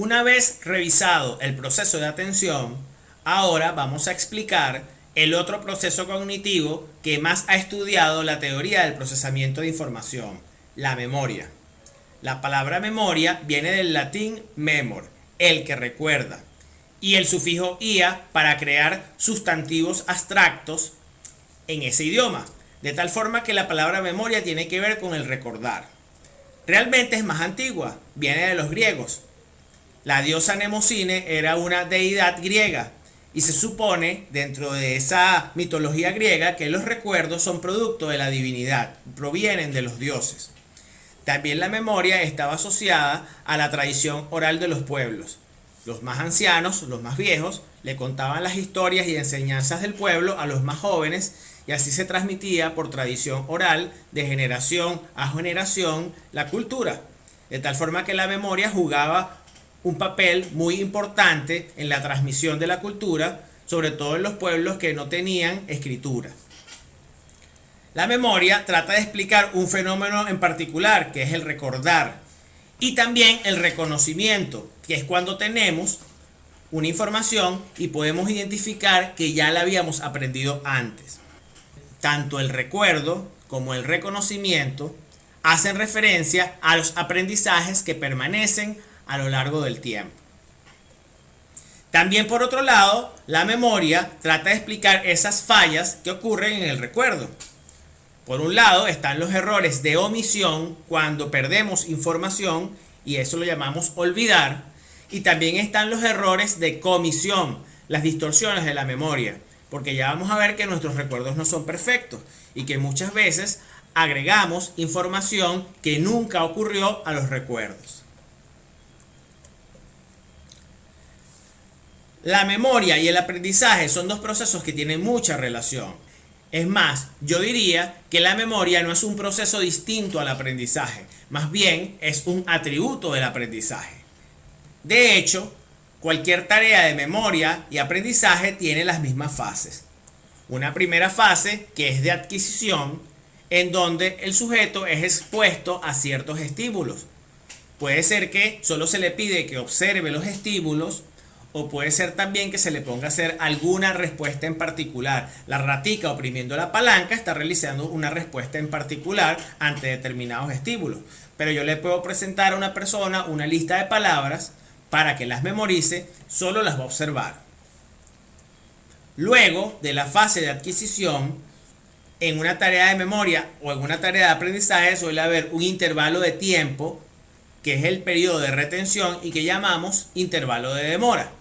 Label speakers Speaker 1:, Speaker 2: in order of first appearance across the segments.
Speaker 1: Una vez revisado el proceso de atención, ahora vamos a explicar el otro proceso cognitivo que más ha estudiado la teoría del procesamiento de información, la memoria. La palabra memoria viene del latín memor, el que recuerda, y el sufijo ia para crear sustantivos abstractos en ese idioma, de tal forma que la palabra memoria tiene que ver con el recordar. Realmente es más antigua, viene de los griegos. La diosa Mnemosine era una deidad griega y se supone dentro de esa mitología griega que los recuerdos son producto de la divinidad, provienen de los dioses. También la memoria estaba asociada a la tradición oral de los pueblos. Los más ancianos, los más viejos, le contaban las historias y enseñanzas del pueblo a los más jóvenes y así se transmitía por tradición oral de generación a generación la cultura. De tal forma que la memoria jugaba un papel muy importante en la transmisión de la cultura, sobre todo en los pueblos que no tenían escritura. La memoria trata de explicar un fenómeno en particular, que es el recordar, y también el reconocimiento, que es cuando tenemos una información y podemos identificar que ya la habíamos aprendido antes. Tanto el recuerdo como el reconocimiento hacen referencia a los aprendizajes que permanecen a lo largo del tiempo. También, por otro lado, la memoria trata de explicar esas fallas que ocurren en el recuerdo. Por un lado están los errores de omisión cuando perdemos información y eso lo llamamos olvidar, y también están los errores de comisión, las distorsiones de la memoria, porque ya vamos a ver que nuestros recuerdos no son perfectos y que muchas veces agregamos información que nunca ocurrió a los recuerdos. La memoria y el aprendizaje son dos procesos que tienen mucha relación. Es más, yo diría que la memoria no es un proceso distinto al aprendizaje, más bien es un atributo del aprendizaje. De hecho, cualquier tarea de memoria y aprendizaje tiene las mismas fases. Una primera fase que es de adquisición, en donde el sujeto es expuesto a ciertos estímulos. Puede ser que solo se le pide que observe los estímulos, o puede ser también que se le ponga a hacer alguna respuesta en particular. La ratica oprimiendo la palanca está realizando una respuesta en particular ante determinados estímulos. Pero yo le puedo presentar a una persona una lista de palabras para que las memorice, solo las va a observar. Luego de la fase de adquisición, en una tarea de memoria o en una tarea de aprendizaje suele haber un intervalo de tiempo que es el periodo de retención y que llamamos intervalo de demora.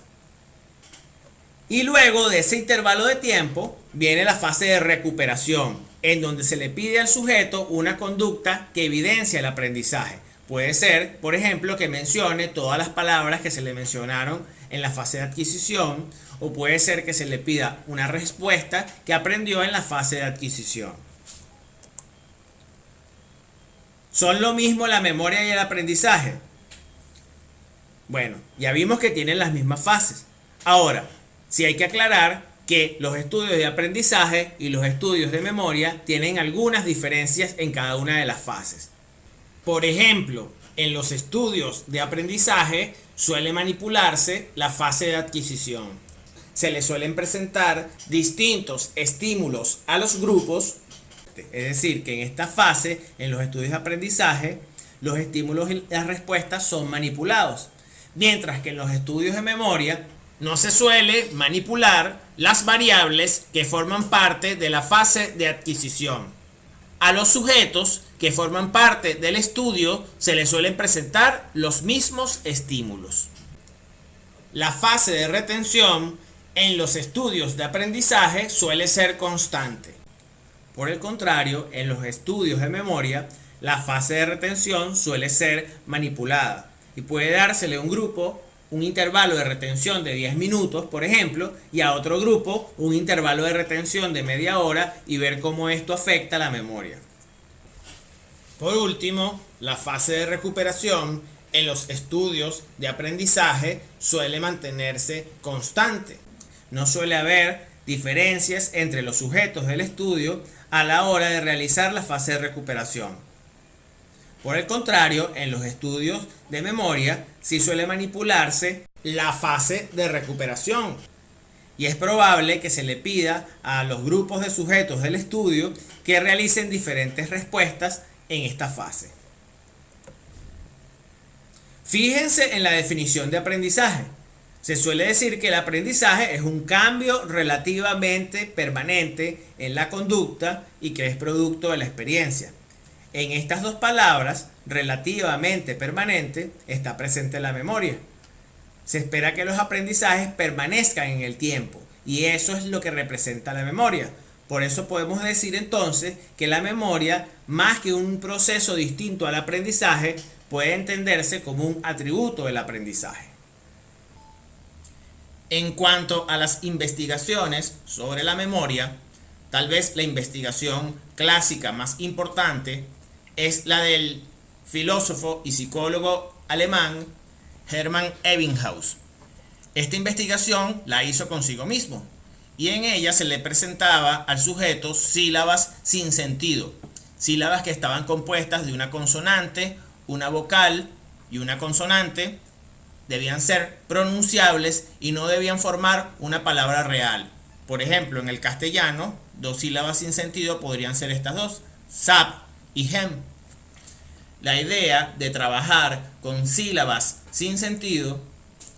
Speaker 1: Y luego de ese intervalo de tiempo viene la fase de recuperación, en donde se le pide al sujeto una conducta que evidencia el aprendizaje. Puede ser, por ejemplo, que mencione todas las palabras que se le mencionaron en la fase de adquisición, o puede ser que se le pida una respuesta que aprendió en la fase de adquisición. ¿Son lo mismo la memoria y el aprendizaje? Bueno, ya vimos que tienen las mismas fases. Ahora, sí hay que aclarar que los estudios de aprendizaje y los estudios de memoria tienen algunas diferencias en cada una de las fases. Por ejemplo, en los estudios de aprendizaje suele manipularse la fase de adquisición. Se le suelen presentar distintos estímulos a los grupos. Es decir, que en esta fase, en los estudios de aprendizaje, los estímulos y las respuestas son manipulados. Mientras que en los estudios de memoria no se suele manipular las variables que forman parte de la fase de adquisición. A los sujetos que forman parte del estudio se les suelen presentar los mismos estímulos. La fase de retención en los estudios de aprendizaje suele ser constante. Por el contrario, en los estudios de memoria, la fase de retención suele ser manipulada y puede dársele a un grupo un intervalo de retención de 10 minutos, por ejemplo, y a otro grupo un intervalo de retención de media hora y ver cómo esto afecta a la memoria. Por último, la fase de recuperación en los estudios de aprendizaje suele mantenerse constante. No suele haber diferencias entre los sujetos del estudio a la hora de realizar la fase de recuperación. Por el contrario, en los estudios de memoria sí suele manipularse la fase de recuperación y es probable que se le pida a los grupos de sujetos del estudio que realicen diferentes respuestas en esta fase. Fíjense en la definición de aprendizaje. Se suele decir que el aprendizaje es un cambio relativamente permanente en la conducta y que es producto de la experiencia. En estas dos palabras, relativamente permanente, está presente la memoria. Se espera que los aprendizajes permanezcan en el tiempo y eso es lo que representa la memoria. Por eso podemos decir entonces que la memoria, más que un proceso distinto al aprendizaje, puede entenderse como un atributo del aprendizaje. En cuanto a las investigaciones sobre la memoria, tal vez la investigación clásica más importante es la del filósofo y psicólogo alemán Hermann Ebbinghaus. Esta investigación la hizo consigo mismo y en ella se le presentaba al sujeto sílabas sin sentido, sílabas que estaban compuestas de una consonante, una vocal y una consonante, debían ser pronunciables y no debían formar una palabra real. Por ejemplo, en el castellano, dos sílabas sin sentido podrían ser estas dos, sap y hem. La idea de trabajar con sílabas sin sentido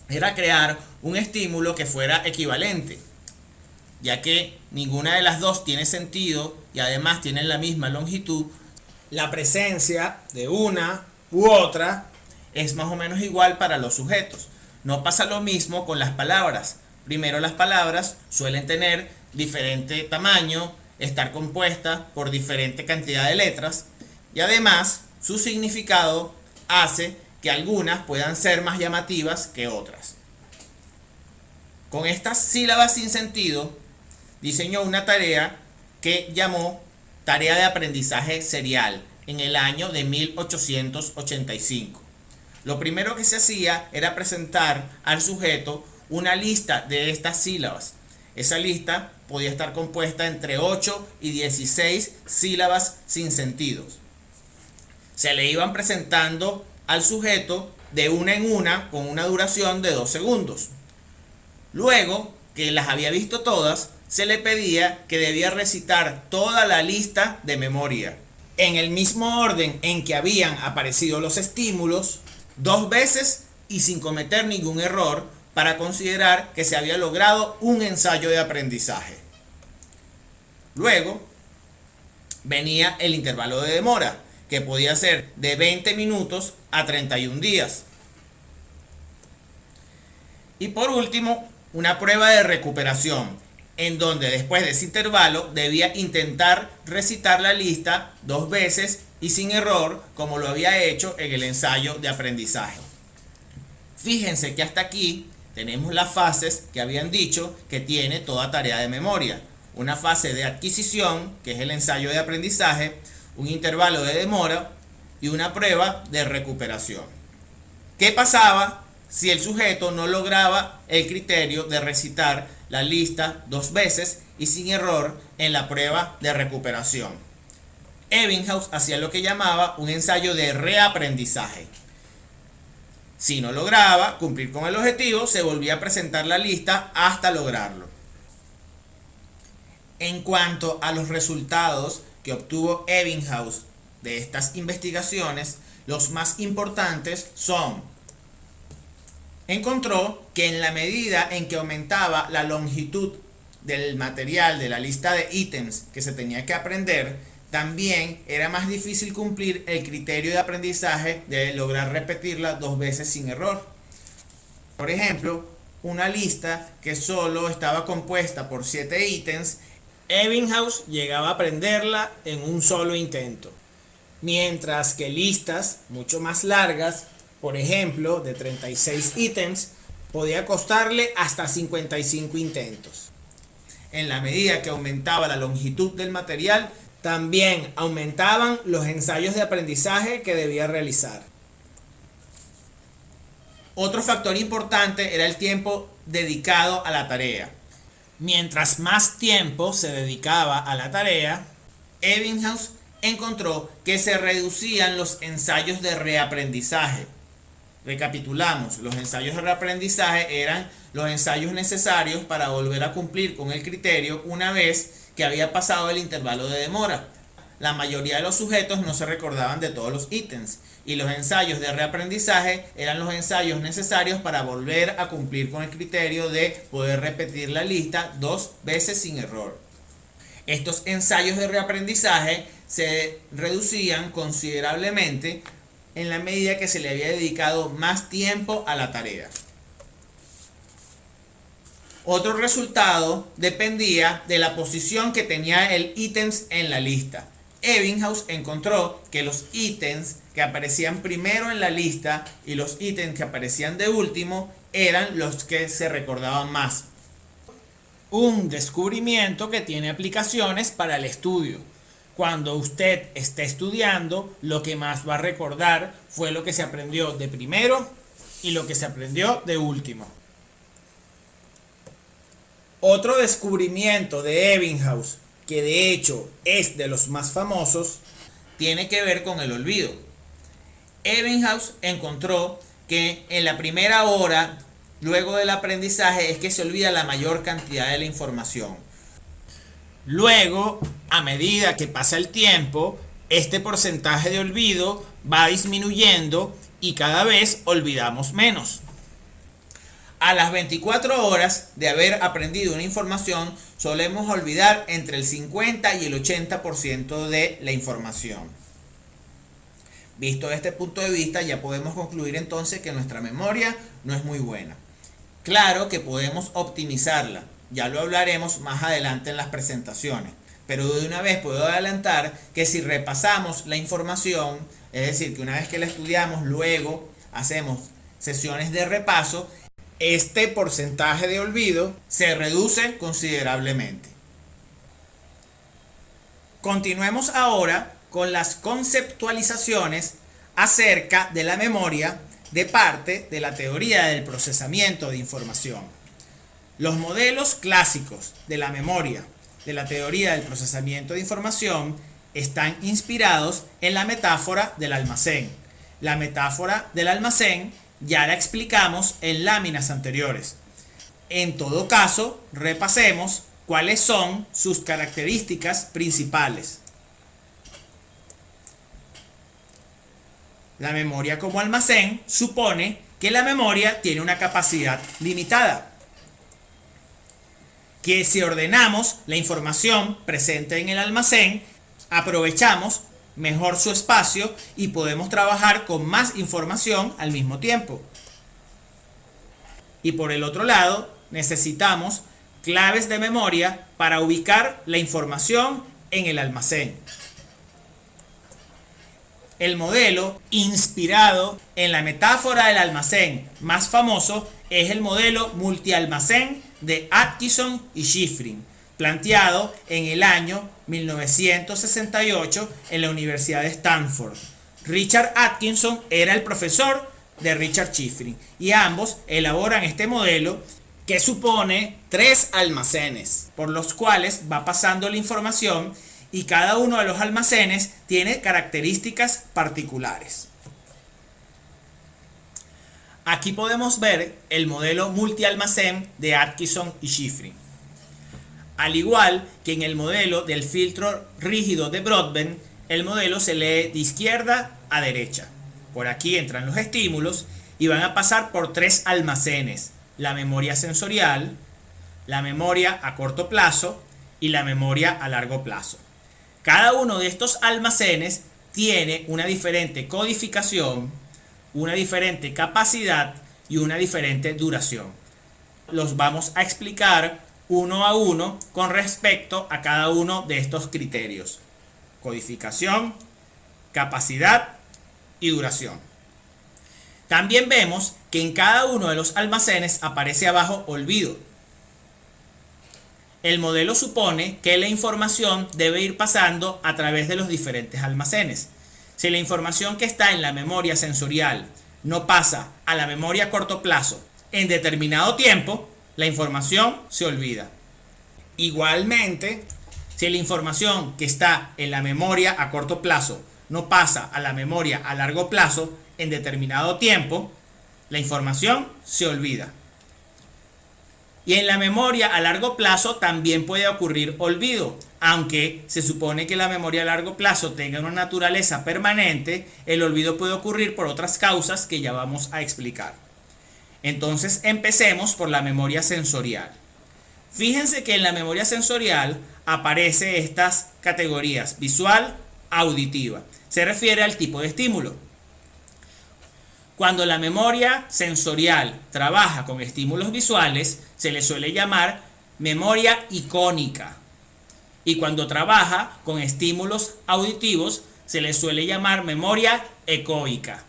Speaker 1: era crear un estímulo que fuera equivalente, ya que ninguna de las dos tiene sentido y además tienen la misma longitud. La presencia de una u otra es más o menos igual para los sujetos. No pasa lo mismo con las palabras. Primero, las palabras suelen tener diferente tamaño, estar compuestas por diferente cantidad de letras y además su significado hace que algunas puedan ser más llamativas que otras. Con estas sílabas sin sentido, diseñó una tarea que llamó Tarea de Aprendizaje Serial en el año de 1885. Lo primero que se hacía era presentar al sujeto una lista de estas sílabas. Esa lista podía estar compuesta entre 8 y 16 sílabas sin sentidos. Se le iban presentando al sujeto de una en una con una duración de 2 segundos. Luego que las había visto todas, se le pedía que debía recitar toda la lista de memoria, en el mismo orden en que habían aparecido los estímulos, 2 veces y sin cometer ningún error, para considerar que se había logrado un ensayo de aprendizaje. Luego venía el intervalo de demora, que podía ser de 20 minutos a 31 días. Y por último, una prueba de recuperación, en donde después de ese intervalo debía intentar recitar la lista 2 veces y sin error, como lo había hecho en el ensayo de aprendizaje. Fíjense que hasta aquí tenemos las fases que habían dicho que tiene toda tarea de memoria. Una fase de adquisición, que es el ensayo de aprendizaje, un intervalo de demora y una prueba de recuperación. ¿Qué pasaba si el sujeto no lograba el criterio de recitar la lista 2 veces y sin error en la prueba de recuperación? Ebbinghaus hacía lo que llamaba un ensayo de reaprendizaje. Si no lograba cumplir con el objetivo, se volvía a presentar la lista hasta lograrlo. En cuanto a los resultados que obtuvo Ebbinghaus de estas investigaciones, los más importantes son: encontró que en la medida en que aumentaba la longitud del material de la lista de ítems que se tenía que aprender, también era más difícil cumplir el criterio de aprendizaje de lograr repetirla 2 veces sin error. Por ejemplo, una lista que solo estaba compuesta por 7 ítems, Ebbinghaus llegaba a aprenderla en un solo intento, mientras que listas mucho más largas, por ejemplo de 36 ítems, podía costarle hasta 55 intentos. En la medida que aumentaba la longitud del material, también aumentaban los ensayos de aprendizaje que debía realizar. Otro factor importante era el tiempo dedicado a la tarea. Mientras más tiempo se dedicaba a la tarea, Ebbinghaus encontró que se reducían los ensayos de reaprendizaje. Recapitulamos, los ensayos de reaprendizaje eran los ensayos necesarios para volver a cumplir con el criterio una vez que había pasado el intervalo de demora. La mayoría de los sujetos no se recordaban de todos los ítems y los ensayos de reaprendizaje eran los ensayos necesarios para volver a cumplir con el criterio de poder repetir la lista 2 veces sin error. Estos ensayos de reaprendizaje se reducían considerablemente en la medida que se le había dedicado más tiempo a la tarea. Otro resultado dependía de la posición que tenía el ítems en la lista. Ebbinghaus encontró que los ítems que aparecían primero en la lista y los ítems que aparecían de último eran los que se recordaban más. Un descubrimiento que tiene aplicaciones para el estudio. Cuando usted esté estudiando, lo que más va a recordar fue lo que se aprendió de primero y lo que se aprendió de último. Otro descubrimiento de Ebbinghaus, que de hecho es de los más famosos, tiene que ver con el olvido. Ebbinghaus encontró que en la primera hora, luego del aprendizaje, es que se olvida la mayor cantidad de la información. Luego, a medida que pasa el tiempo, este porcentaje de olvido va disminuyendo y cada vez olvidamos menos. A las 24 horas de haber aprendido una información, solemos olvidar entre el 50 y el 80% de la información. Visto desde este punto de vista, ya podemos concluir entonces que nuestra memoria no es muy buena. Claro que podemos optimizarla. Ya lo hablaremos más adelante en las presentaciones, pero de una vez puedo adelantar que si repasamos la información, es decir, que una vez que la estudiamos, luego hacemos sesiones de repaso, este porcentaje de olvido se reduce considerablemente. Continuemos ahora con las conceptualizaciones acerca de la memoria de parte de la teoría del procesamiento de información. Los modelos clásicos de la memoria de la teoría del procesamiento de información están inspirados en la metáfora del almacén. La metáfora del almacén ya la explicamos en láminas anteriores. En todo caso, repasemos cuáles son sus características principales. La memoria como almacén supone que la memoria tiene una capacidad limitada, que si ordenamos la información presente en el almacén, aprovechamos mejor su espacio y podemos trabajar con más información al mismo tiempo. Y por el otro lado, necesitamos claves de memoria para ubicar la información en el almacén. El modelo inspirado en la metáfora del almacén más famoso es el modelo multialmacén de Atkinson y Shiffrin, planteado en el año 1968 en la Universidad de Stanford. Richard Atkinson era el profesor de Richard Shiffrin y ambos elaboran este modelo que supone 3 almacenes por los cuales va pasando la información y cada uno de los almacenes tiene características particulares. Aquí podemos ver el modelo multialmacén de Atkinson y Shiffrin. Al igual que en el modelo del filtro rígido de Broadbent, el modelo se lee de izquierda a derecha. Por aquí entran los estímulos y van a pasar por 3 almacenes: la memoria sensorial, la memoria a corto plazo y la memoria a largo plazo. Cada uno de estos almacenes tiene una diferente codificación, una diferente capacidad y una diferente duración. Los vamos a explicar uno a uno con respecto a cada uno de estos criterios: codificación, capacidad y duración. También vemos que en cada uno de los almacenes aparece abajo olvido. El modelo supone que la información debe ir pasando a través de los diferentes almacenes. Si la información que está en la memoria sensorial no pasa a la memoria a corto plazo en determinado tiempo, la información se olvida. Igualmente, Si la información que está en la memoria a corto plazo no pasa a la memoria a largo plazo en determinado tiempo, la información se olvida. Y en la memoria a largo plazo también puede ocurrir olvido. Aunque se supone que la memoria a largo plazo tenga una naturaleza permanente, el olvido puede ocurrir por otras causas que ya vamos a explicar. Entonces empecemos por la memoria sensorial. Fíjense que en la memoria sensorial aparecen estas categorías: visual, auditiva. Se refiere al tipo de estímulo. Cuando la memoria sensorial trabaja con estímulos visuales, se le suele llamar memoria icónica. Y cuando trabaja con estímulos auditivos, se le suele llamar memoria ecoica.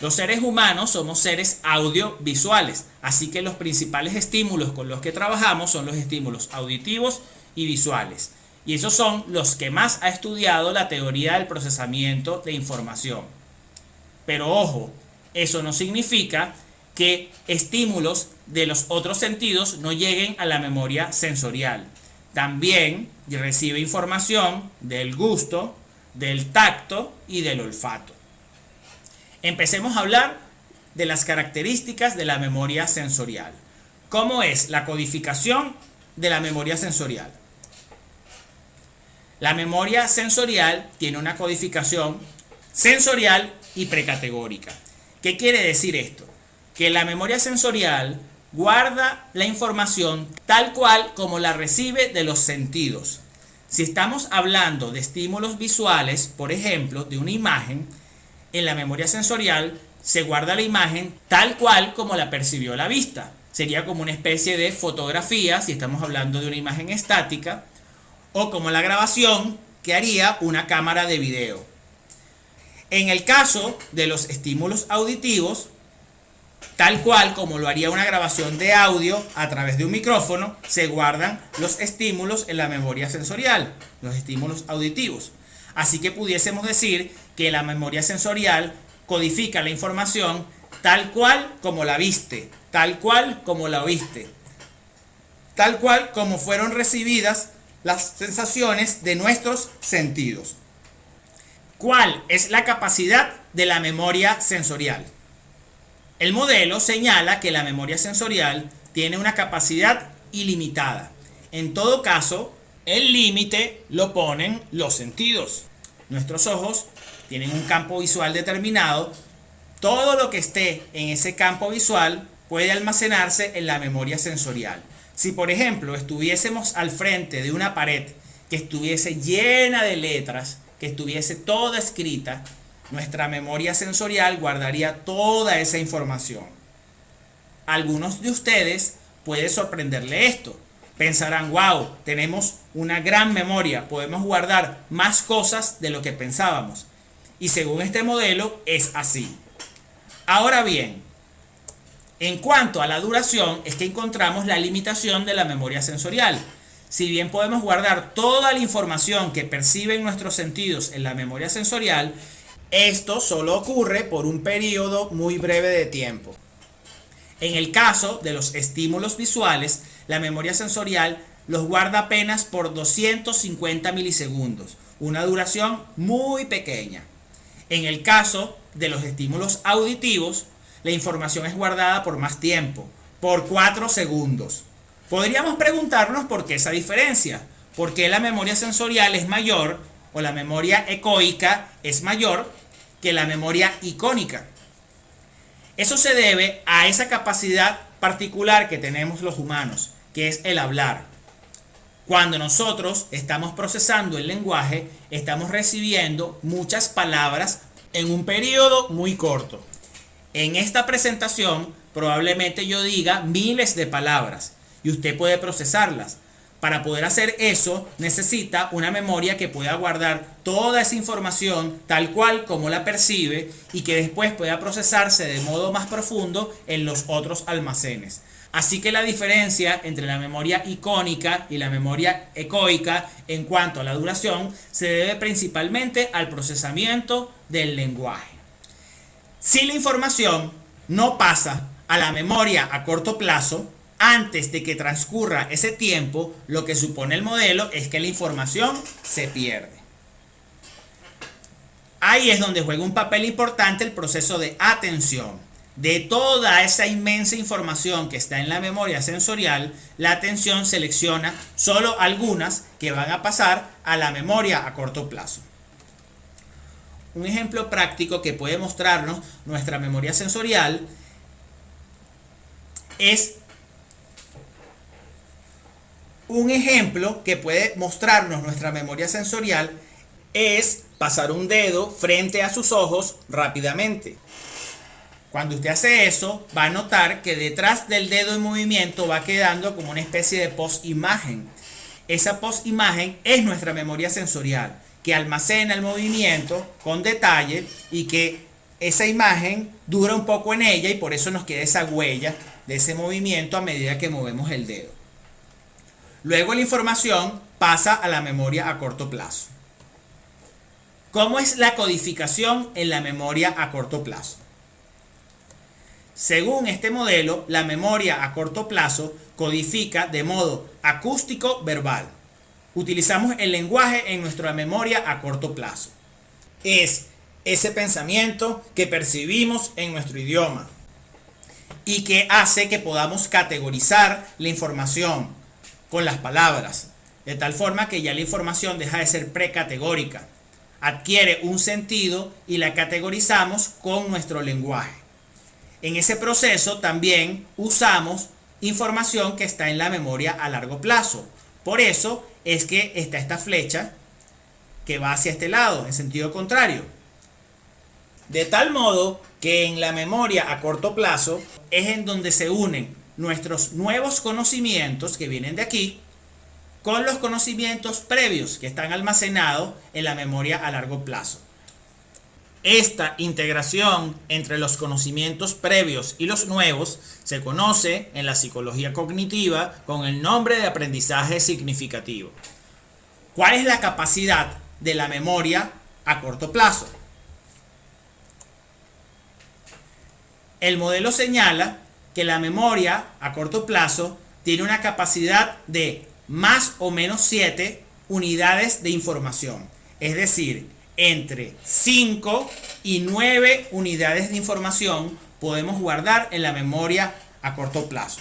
Speaker 1: Los seres humanos somos seres audiovisuales, así que los principales estímulos con los que trabajamos son los estímulos auditivos y visuales. Y esos son los que más ha estudiado la teoría del procesamiento de información. Pero ojo, eso no significa que estímulos de los otros sentidos no lleguen a la memoria sensorial. También recibe información del gusto, del tacto y del olfato. Empecemos a hablar de las características de la memoria sensorial. ¿Cómo es la codificación de la memoria sensorial? La memoria sensorial tiene una codificación sensorial y precategórica. ¿Qué quiere decir esto? Que la memoria sensorial guarda la información tal cual como la recibe de los sentidos. Si estamos hablando de estímulos visuales, por ejemplo, de una imagen, en la memoria sensorial se guarda la imagen tal cual como la percibió la vista. Sería como una especie de fotografía, si estamos hablando de una imagen estática, o como la grabación que haría una cámara de video. En el caso de los estímulos auditivos, tal cual como lo haría una grabación de audio a través de un micrófono, se guardan los estímulos en la memoria sensorial, los estímulos auditivos. Así que pudiésemos decir que la memoria sensorial codifica la información tal cual como la viste, tal cual como la oíste, tal cual como fueron recibidas las sensaciones de nuestros sentidos. ¿Cuál es la capacidad de la memoria sensorial? El modelo señala que la memoria sensorial tiene una capacidad ilimitada. En todo caso, el límite lo ponen los sentidos. Nuestros ojos tienen un campo visual determinado. Todo lo que esté en ese campo visual puede almacenarse en la memoria sensorial. Si, por ejemplo, estuviésemos al frente de una pared que estuviese llena de letras, que estuviese toda escrita, nuestra memoria sensorial guardaría toda esa información. A algunos de ustedes puede sorprenderle esto. Pensarán, wow, tenemos una gran memoria, podemos guardar más cosas de lo que pensábamos. Y según este modelo es así. Ahora bien, en cuanto a la duración, es que encontramos la limitación de la memoria sensorial. Si bien podemos guardar toda la información que perciben nuestros sentidos en la memoria sensorial, esto solo ocurre por un periodo muy breve de tiempo. En el caso de los estímulos visuales, la memoria sensorial los guarda apenas por 250 milisegundos, una duración muy pequeña. En el caso de los estímulos auditivos, la información es guardada por más tiempo, por 4 segundos. Podríamos preguntarnos por qué esa diferencia, por qué la memoria sensorial es mayor o la memoria ecoica es mayor que la memoria icónica. Eso se debe a esa capacidad particular que tenemos los humanos, que es el hablar. Cuando nosotros estamos procesando el lenguaje, estamos recibiendo muchas palabras en un periodo muy corto. En esta presentación probablemente yo diga miles de palabras y usted puede procesarlas. Para poder hacer eso necesita una memoria que pueda guardar toda esa información tal cual como la percibe y que después pueda procesarse de modo más profundo en los otros almacenes. Así que la diferencia entre la memoria icónica y la memoria ecoica en cuanto a la duración se debe principalmente al procesamiento del lenguaje. Si la información no pasa a la memoria a corto plazo, Antes de que transcurra ese tiempo, lo que supone el modelo es que la información se pierde. Ahí es donde juega un papel importante el proceso de atención. De toda esa inmensa información que está en la memoria sensorial, la atención selecciona solo algunas que van a pasar a la memoria a corto plazo. Un ejemplo práctico que puede mostrarnos nuestra memoria sensorial es pasar un dedo frente a sus ojos rápidamente. Cuando usted hace eso, va a notar que detrás del dedo en movimiento va quedando como una especie de postimagen. Esa postimagen es nuestra memoria sensorial, que almacena el movimiento con detalle y que esa imagen dura un poco en ella y por eso nos queda esa huella de ese movimiento a medida que movemos el dedo. Luego la información pasa a la memoria a corto plazo. ¿Cómo es la codificación en la memoria a corto plazo? Según este modelo, la memoria a corto plazo codifica de modo acústico-verbal. Utilizamos el lenguaje en nuestra memoria a corto plazo. Es ese pensamiento que percibimos en nuestro idioma y que hace que podamos categorizar la información con las palabras, de tal forma que ya la información deja de ser precategórica, adquiere un sentido y la categorizamos con nuestro lenguaje. En ese proceso también usamos información que está en la memoria a largo plazo. Por eso es que está esta flecha que va hacia este lado, en sentido contrario. De tal modo que en la memoria a corto plazo es en donde se unen nuestros nuevos conocimientos que vienen de aquí con los conocimientos previos que están almacenados en la memoria a largo plazo. Esta integración entre los conocimientos previos y los nuevos se conoce en la psicología cognitiva con el nombre de aprendizaje significativo. ¿Cuál es la capacidad de la memoria a corto plazo? El modelo señala que la memoria a corto plazo tiene una capacidad de más o menos 7 unidades de información, es decir, entre 5 y 9 unidades de información podemos guardar en la memoria a corto plazo.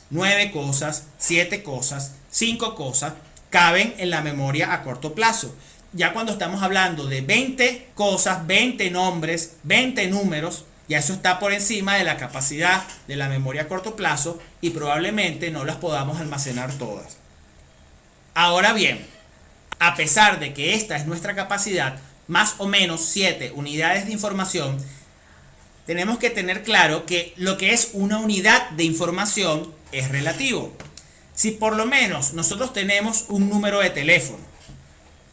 Speaker 1: 9 cosas, 7 cosas, 5 cosas caben en la memoria a corto plazo. Ya cuando estamos hablando de 20 cosas, 20 nombres, 20 números, ya eso está por encima de la capacidad de la memoria a corto plazo y probablemente no las podamos almacenar todas. Ahora bien, a pesar de que esta es nuestra capacidad, más o menos 7 unidades de información, tenemos que tener claro que lo que es una unidad de información es relativo. Si por lo menos nosotros tenemos un número de teléfono,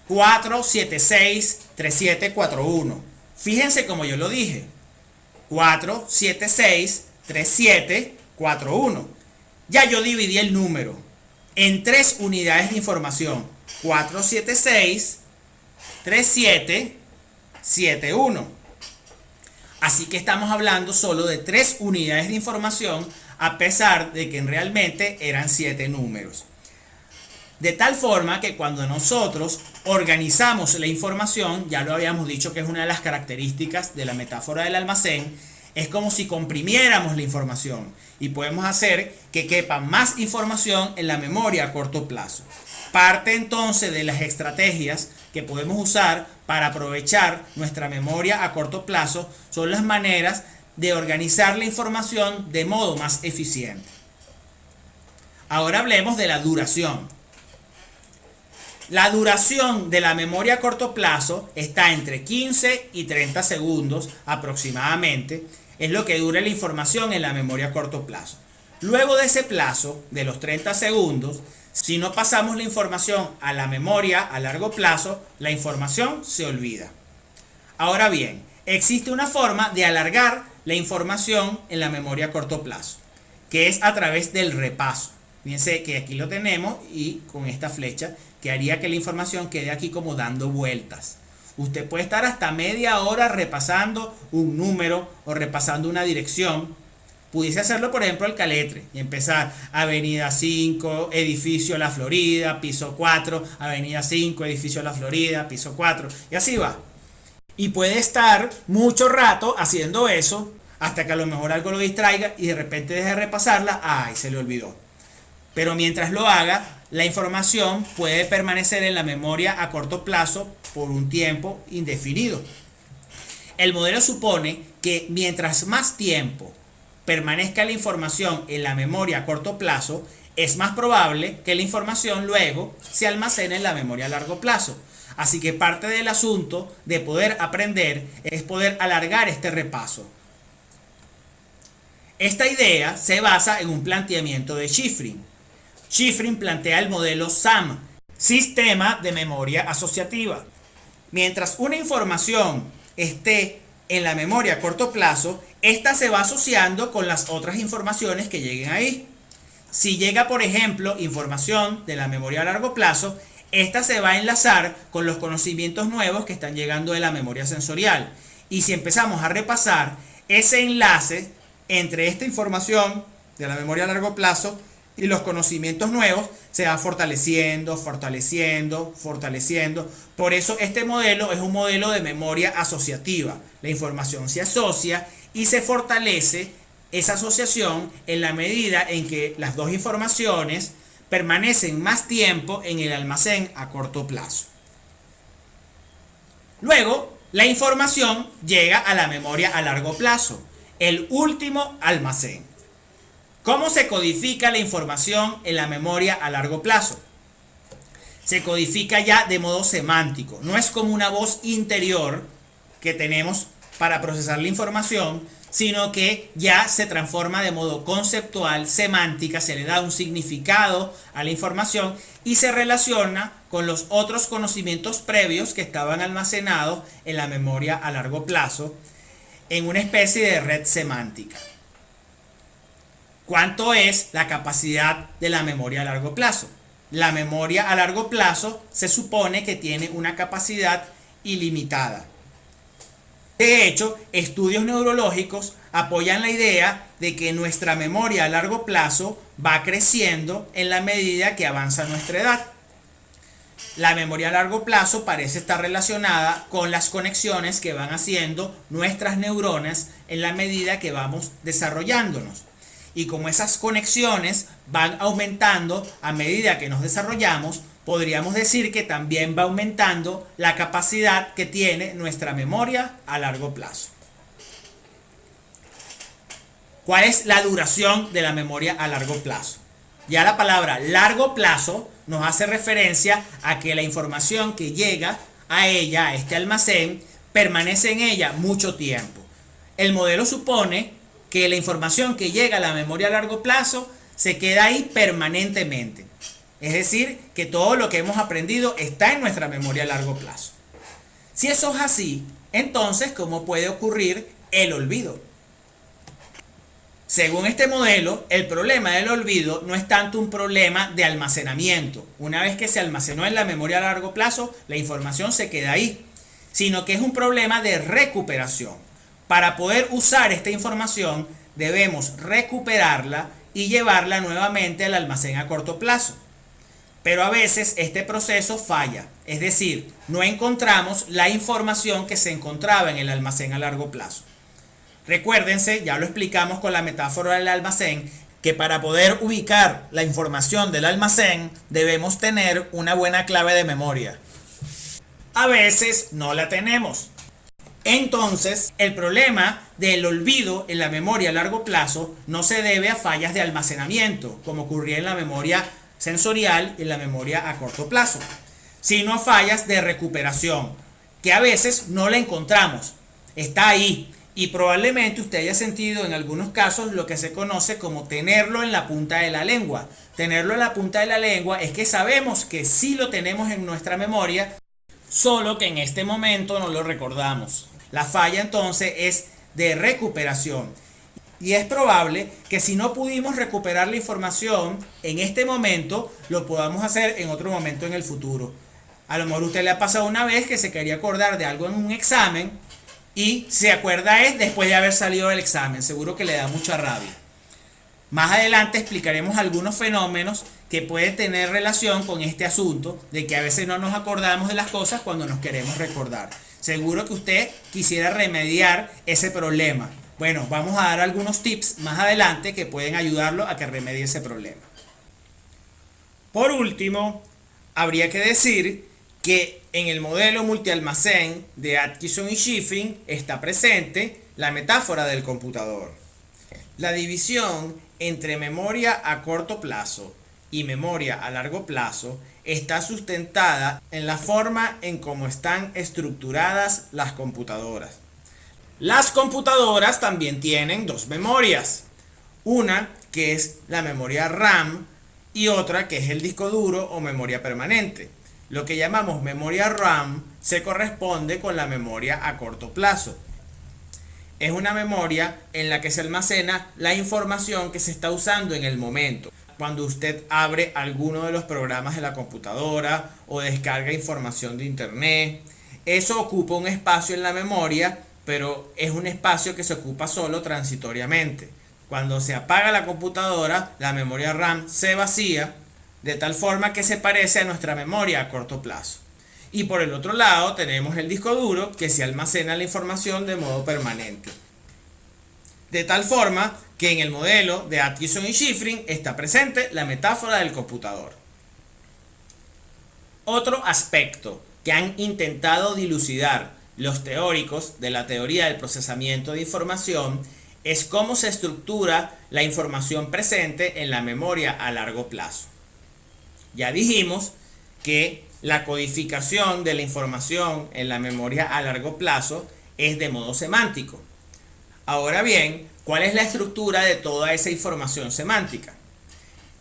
Speaker 1: 476-3741, fíjense como yo lo dije, 476-3741. Ya yo dividí el número en 3 unidades de información, 476-3771. Así que estamos hablando solo de 3 unidades de información, a pesar de que realmente eran 7 números. De tal forma que cuando nosotros organizamos la información, ya lo habíamos dicho que es una de las características de la metáfora del almacén, es como si comprimiéramos la información y podemos hacer que quepa más información en la memoria a corto plazo. Parte entonces de las estrategias que podemos usar para aprovechar nuestra memoria a corto plazo son las maneras de organizar la información de modo más eficiente. Ahora hablemos de la duración. La duración de la memoria a corto plazo está entre 15 y 30 segundos aproximadamente. Es lo que dura la información en la memoria a corto plazo. Luego de ese plazo, de los 30 segundos, si no pasamos la información a la memoria a largo plazo, la información se olvida. Ahora bien, existe una forma de alargar la información en la memoria a corto plazo, que es a través del repaso. Fíjense que aquí lo tenemos y con esta flecha que haría que la información quede aquí como dando vueltas. Usted puede estar hasta media hora repasando un número o repasando una dirección Pudiese hacerlo, por ejemplo, el caletre y empezar Avenida 5, edificio La Florida, piso 4, Avenida 5, edificio La Florida, piso 4, y así va. Y puede estar mucho rato haciendo eso hasta que a lo mejor algo lo distraiga y de repente deje de repasarla, ¡ay! Se le olvidó. Pero mientras lo haga, la información puede permanecer en la memoria a corto plazo por un tiempo indefinido. El modelo supone que mientras más tiempo permanezca la información en la memoria a corto plazo, es más probable que la información luego se almacene en la memoria a largo plazo. Así que parte del asunto de poder aprender es poder alargar este repaso. Esta idea se basa en un planteamiento de Shiffrin. Shiffrin plantea el modelo SAM, Sistema de Memoria Asociativa. Mientras una información esté en la memoria a corto plazo, esta se va asociando con las otras informaciones que lleguen ahí. Si llega, por ejemplo, información de la memoria a largo plazo, esta se va a enlazar con los conocimientos nuevos que están llegando de la memoria sensorial. Y si empezamos a repasar, ese enlace entre esta información de la memoria a largo plazo y los conocimientos nuevos se va fortaleciendo, fortaleciendo, fortaleciendo. Por eso este modelo es un modelo de memoria asociativa. La información se asocia y se fortalece esa asociación en la medida en que las dos informaciones permanecen más tiempo en el almacén a corto plazo. Luego, la información llega a la memoria a largo plazo, el último almacén. ¿Cómo se codifica la información en la memoria a largo plazo? Se codifica ya de modo semántico, no es como una voz interior que tenemos para procesar la información, sino que ya se transforma de modo conceptual, semántica, se le da un significado a la información y se relaciona con los otros conocimientos previos que estaban almacenados en la memoria a largo plazo en una especie de red semántica. ¿Cuánto es la capacidad de la memoria a largo plazo? La memoria a largo plazo se supone que tiene una capacidad ilimitada. De hecho, estudios neurológicos apoyan la idea de que nuestra memoria a largo plazo va creciendo en la medida que avanza nuestra edad. La memoria a largo plazo parece estar relacionada con las conexiones que van haciendo nuestras neuronas en la medida que vamos desarrollándonos. Y como esas conexiones van aumentando a medida que nos desarrollamos, podríamos decir que también va aumentando la capacidad que tiene nuestra memoria a largo plazo. ¿Cuál es la duración de la memoria a largo plazo? Ya la palabra largo plazo nos hace referencia a que la información que llega a ella, a este almacén, permanece en ella mucho tiempo. El modelo supone que la información que llega a la memoria a largo plazo se queda ahí permanentemente. Es decir, que todo lo que hemos aprendido está en nuestra memoria a largo plazo. Si eso es así, entonces, ¿cómo puede ocurrir el olvido? Según este modelo, el problema del olvido no es tanto un problema de almacenamiento. Una vez que se almacenó en la memoria a largo plazo, la información se queda ahí, sino que es un problema de recuperación. Para poder usar esta información, debemos recuperarla y llevarla nuevamente al almacén a corto plazo. Pero a veces este proceso falla, es decir, no encontramos la información que se encontraba en el almacén a largo plazo. Recuérdense, ya lo explicamos con la metáfora del almacén, que para poder ubicar la información del almacén debemos tener una buena clave de memoria. A veces no la tenemos. Entonces, el problema del olvido en la memoria a largo plazo no se debe a fallas de almacenamiento, como ocurría en la memoria sensorial y en la memoria a corto plazo, sino a fallas de recuperación, que a veces no la encontramos. Está ahí y probablemente usted haya sentido en algunos casos lo que se conoce como tenerlo en la punta de la lengua. Tenerlo en la punta de la lengua es que sabemos que sí lo tenemos en nuestra memoria, solo que en este momento no lo recordamos. La falla entonces es de recuperación. Y es probable que si no pudimos recuperar la información en este momento, lo podamos hacer en otro momento en el futuro. A lo mejor a usted le ha pasado una vez que se quería acordar de algo en un examen y se acuerda es después de haber salido del examen. Seguro que le da mucha rabia. Más adelante explicaremos algunos fenómenos que pueden tener relación con este asunto de que a veces no nos acordamos de las cosas cuando nos queremos recordar. Seguro que usted quisiera remediar ese problema. Bueno, vamos a dar algunos tips más adelante que pueden ayudarlo a que remedie ese problema. Por último, habría que decir que en el modelo multialmacén de Atkinson y Shiffrin está presente la metáfora del computador. La división entre memoria a corto plazo y memoria a largo plazo está sustentada en la forma en cómo están estructuradas las computadoras. Las computadoras también tienen dos memorias, una que es la memoria RAM y otra que es el disco duro o memoria permanente. Lo que llamamos memoria RAM se corresponde con la memoria a corto plazo. Es una memoria en la que se almacena la información que se está usando en el momento. Cuando usted abre alguno de los programas de la computadora o descarga información de internet, eso ocupa un espacio en la memoria, pero es un espacio que se ocupa solo transitoriamente. Cuando se apaga la computadora, la memoria RAM se vacía de tal forma que se parece a nuestra memoria a corto plazo. Y por el otro lado tenemos el disco duro que se almacena la información de modo permanente. De tal forma que en el modelo de Atkinson y Shiffrin está presente la metáfora del computador. Otro aspecto que han intentado dilucidar los teóricos de la teoría del procesamiento de información es cómo se estructura la información presente en la memoria a largo plazo. Ya dijimos que la codificación de la información en la memoria a largo plazo es de modo semántico. Ahora bien, ¿cuál es la estructura de toda esa información semántica?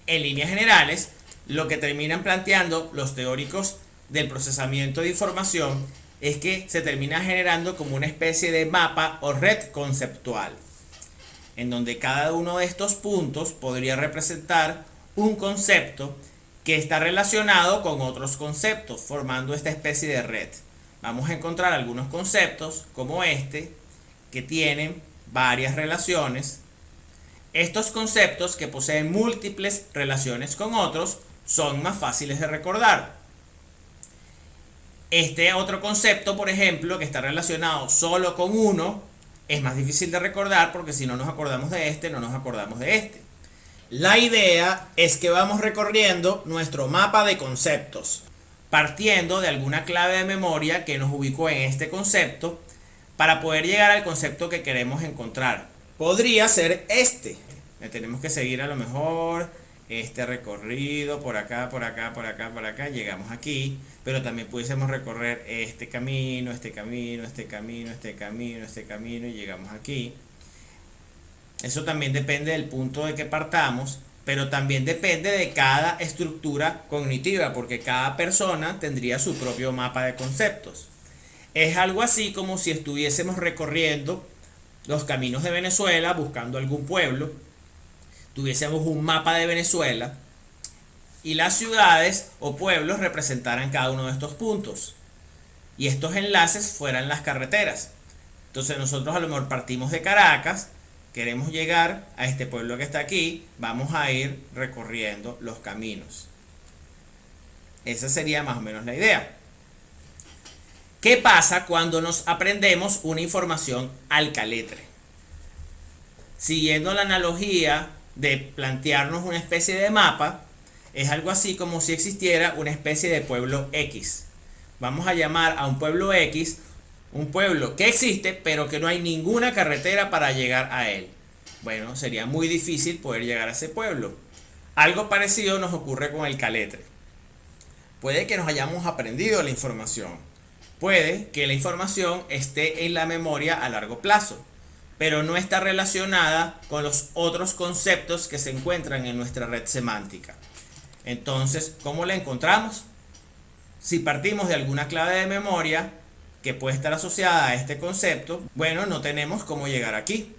Speaker 1: En líneas generales, lo que terminan planteando los teóricos del procesamiento de información es que se termina generando como una especie de mapa o red conceptual, en donde cada uno de estos puntos podría representar un concepto que está relacionado con otros conceptos, formando esta especie de red. Vamos a encontrar algunos conceptos como este, que tienen varias relaciones. Estos conceptos que poseen múltiples relaciones con otros son más fáciles de recordar. Este otro concepto, por ejemplo, que está relacionado solo con uno, es más difícil de recordar porque si no nos acordamos de este, no nos acordamos de este. La idea es que vamos recorriendo nuestro mapa de conceptos, partiendo de alguna clave de memoria que nos ubicó en este concepto para poder llegar al concepto que queremos encontrar. Podría ser este. Tenemos que seguir a lo mejor este recorrido por acá, por acá, por acá, por acá. Llegamos aquí, pero también pudiésemos recorrer este camino, este camino, este camino, este camino, este camino y llegamos aquí. Eso también depende del punto de que partamos, pero también depende de cada estructura cognitiva, porque cada persona tendría su propio mapa de conceptos. Es algo así como si estuviésemos recorriendo los caminos de Venezuela buscando algún pueblo, tuviésemos un mapa de Venezuela y las ciudades o pueblos representaran cada uno de estos puntos. Y estos enlaces fueran las carreteras. Entonces nosotros a lo mejor partimos de Caracas, queremos llegar a este pueblo que está aquí, vamos a ir recorriendo los caminos. Esa sería más o menos la idea. ¿Qué pasa cuando nos aprendemos una información al caletre? Siguiendo la analogía de plantearnos una especie de mapa, es algo así como si existiera una especie de pueblo X. Vamos a llamar a un pueblo X un pueblo que existe, pero que no hay ninguna carretera para llegar a él. Bueno, sería muy difícil poder llegar a ese pueblo. Algo parecido nos ocurre con el caletre. Puede que nos hayamos aprendido la información. Puede que la información esté en la memoria a largo plazo, pero no está relacionada con los otros conceptos que se encuentran en nuestra red semántica. Entonces, ¿cómo la encontramos? Si partimos de alguna clave de memoria que puede estar asociada a este concepto, bueno, no tenemos cómo llegar aquí.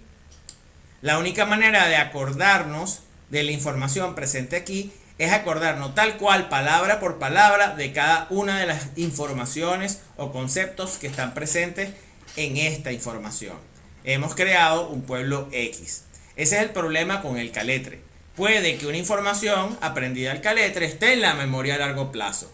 Speaker 1: La única manera de acordarnos de la información presente aquí es acordarnos tal cual, palabra por palabra, de cada una de las informaciones o conceptos que están presentes en esta información. Hemos creado un pueblo X. Ese es el problema con el caletre. Puede que una información aprendida al caletre esté en la memoria a largo plazo.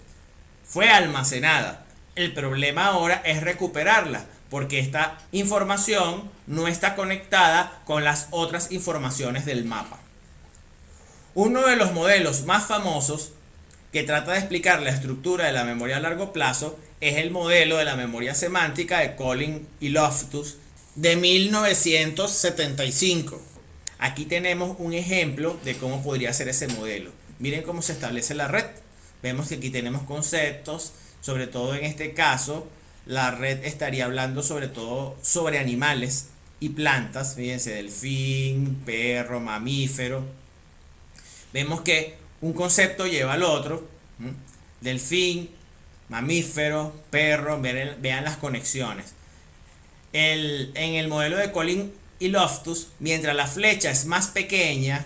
Speaker 1: Fue almacenada. El problema ahora es recuperarla, porque esta información no está conectada con las otras informaciones del mapa. Uno de los modelos más famosos que trata de explicar la estructura de la memoria a largo plazo es el modelo de la memoria semántica de Collins y Loftus de 1975. Aquí tenemos un ejemplo de cómo podría ser ese modelo. Miren cómo se establece la red. Vemos que aquí tenemos conceptos, sobre todo en este caso, la red estaría hablando sobre todo sobre animales y plantas. Fíjense, delfín, perro, mamífero. Vemos que un concepto lleva al otro. Delfín, mamífero, perro, vean las conexiones. En el modelo de Collins y Loftus, mientras la flecha es más pequeña,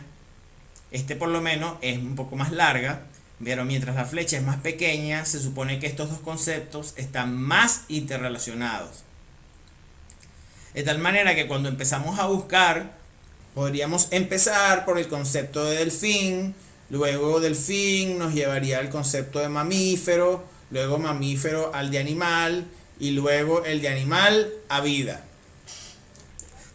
Speaker 1: por lo menos es un poco más larga, pero mientras la flecha es más pequeña, se supone que estos dos conceptos están más interrelacionados. De tal manera que cuando empezamos a buscar, podríamos empezar por el concepto de delfín, luego delfín nos llevaría al concepto de mamífero, luego mamífero al de animal y luego el de animal a vida.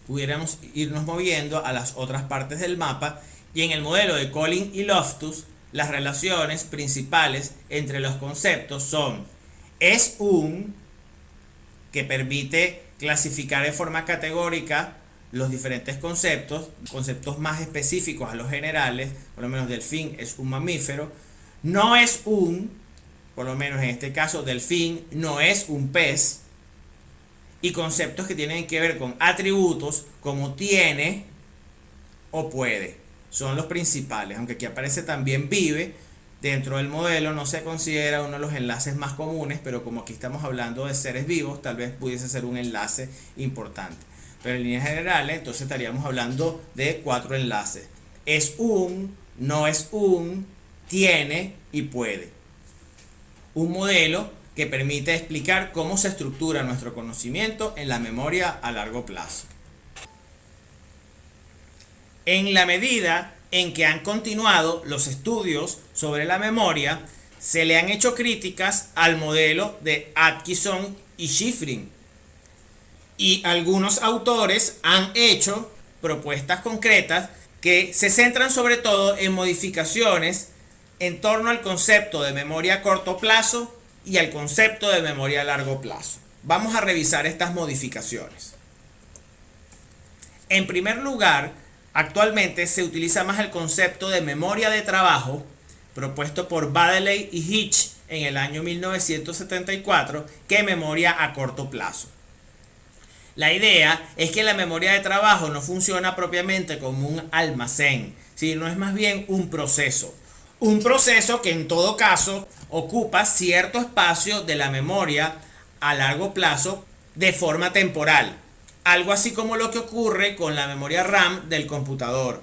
Speaker 1: Pudiéramos irnos moviendo a las otras partes del mapa, y en el modelo de Collins y Loftus las relaciones principales entre los conceptos son es un, que permite clasificar de forma categórica los diferentes conceptos más específicos a los generales, por lo menos delfín es un mamífero, no es un, por lo menos en este caso delfín no es un pez, y conceptos que tienen que ver con atributos como tiene o puede, son los principales, aunque aquí aparece también vive. Dentro del modelo no se considera uno de los enlaces más comunes, pero como aquí estamos hablando de seres vivos, tal vez pudiese ser un enlace importante. Pero en líneas generales, entonces estaríamos hablando de 4 enlaces. Es un, no es un, tiene y puede. Un modelo que permite explicar cómo se estructura nuestro conocimiento en la memoria a largo plazo. En la medida en que han continuado los estudios sobre la memoria, se le han hecho críticas al modelo de Atkinson y Shiffrin. Y algunos autores han hecho propuestas concretas que se centran sobre todo en modificaciones en torno al concepto de memoria a corto plazo y al concepto de memoria a largo plazo. Vamos a revisar estas modificaciones. En primer lugar, actualmente se utiliza más el concepto de memoria de trabajo propuesto por Baddeley y Hitch en el año 1974 que memoria a corto plazo. La idea es que la memoria de trabajo no funciona propiamente como un almacén, sino es más bien un proceso. Un proceso que en todo caso ocupa cierto espacio de la memoria a largo plazo de forma temporal. Algo así como lo que ocurre con la memoria RAM del computador.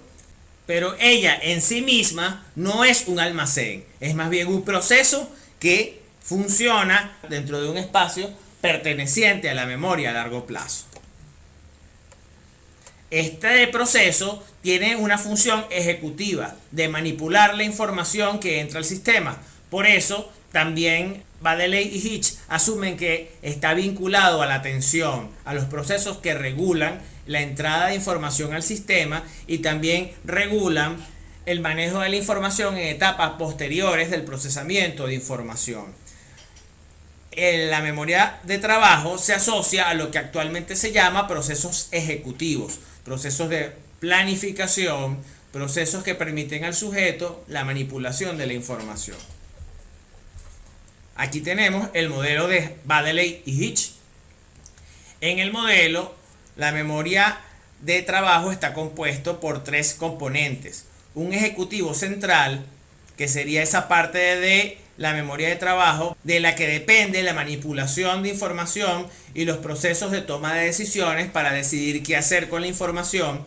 Speaker 1: Pero ella en sí misma no es un almacén, es más bien un proceso que funciona dentro de un espacio perteneciente a la memoria a largo plazo. Este proceso tiene una función ejecutiva de manipular la información que entra al sistema. Por eso también Baddeley y Hitch asumen que está vinculado a la atención, a los procesos que regulan la entrada de información al sistema y también regulan el manejo de la información en etapas posteriores del procesamiento de información. La memoria de trabajo se asocia a lo que actualmente se llama procesos ejecutivos, procesos de planificación, procesos que permiten al sujeto la manipulación de la información. Aquí tenemos el modelo de Baddeley y Hitch. En el modelo, la memoria de trabajo está compuesto por 3 componentes. Un ejecutivo central, que sería esa parte de la memoria de trabajo de la que depende la manipulación de información y los procesos de toma de decisiones para decidir qué hacer con la información,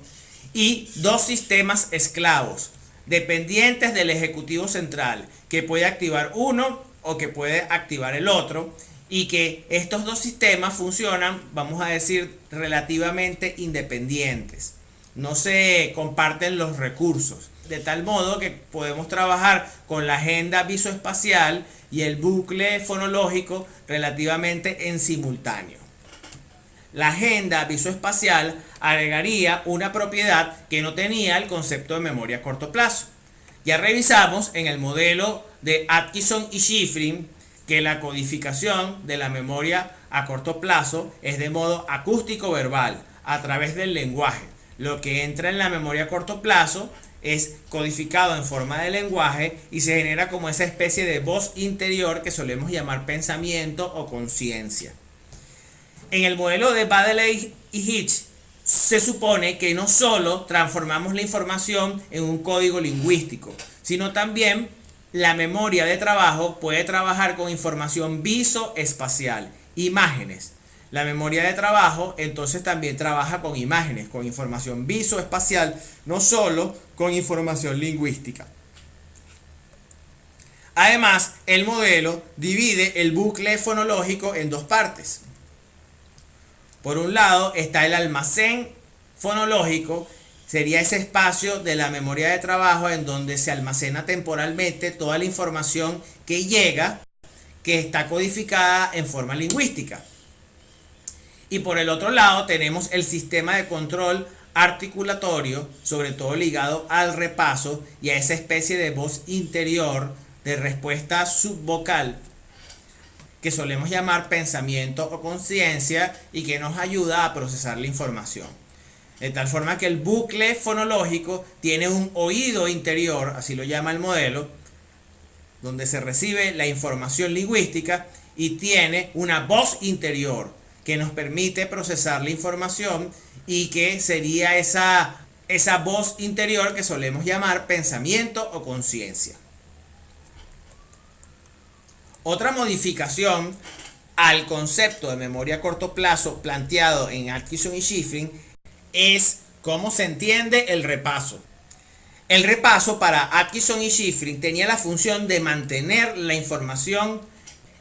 Speaker 1: y 2 sistemas esclavos dependientes del ejecutivo central que puede activar uno o que puede activar el otro, y que estos 2 sistemas funcionan, vamos a decir, relativamente independientes. no se comparten los recursos. De tal modo que podemos trabajar con la agenda visoespacial y el bucle fonológico relativamente en simultáneo. La agenda visoespacial agregaría una propiedad que no tenía el concepto de memoria a corto plazo. Ya revisamos en el modelo de Atkinson y Shiffrin que la codificación de la memoria a corto plazo es de modo acústico verbal, a través del lenguaje. Lo que entra en la memoria a corto plazo es codificado en forma de lenguaje y se genera como esa especie de voz interior que solemos llamar pensamiento o conciencia. En el modelo de Baddeley y Hitch se supone que no solo transformamos la información en un código lingüístico, sino también la memoria de trabajo puede trabajar con información visoespacial, imágenes. La memoria de trabajo entonces también trabaja con imágenes, con información visoespacial, no solo con información lingüística. Además, el modelo divide el bucle fonológico en dos partes. Por un lado está el almacén fonológico, sería ese espacio de la memoria de trabajo en donde se almacena temporalmente toda la información que llega, que está codificada en forma lingüística. Y por el otro lado tenemos el sistema de control articulatorio, sobre todo ligado al repaso y a esa especie de voz interior de respuesta subvocal que solemos llamar pensamiento o conciencia y que nos ayuda a procesar la información. De tal forma que el bucle fonológico tiene un oído interior, así lo llama el modelo, donde se recibe la información lingüística, y tiene una voz interior que nos permite procesar la información y que sería esa voz interior que solemos llamar pensamiento o conciencia. Otra modificación al concepto de memoria a corto plazo planteado en Atkinson y Shiffrin es cómo se entiende el repaso. El repaso para Atkinson y Shiffrin tenía la función de mantener la información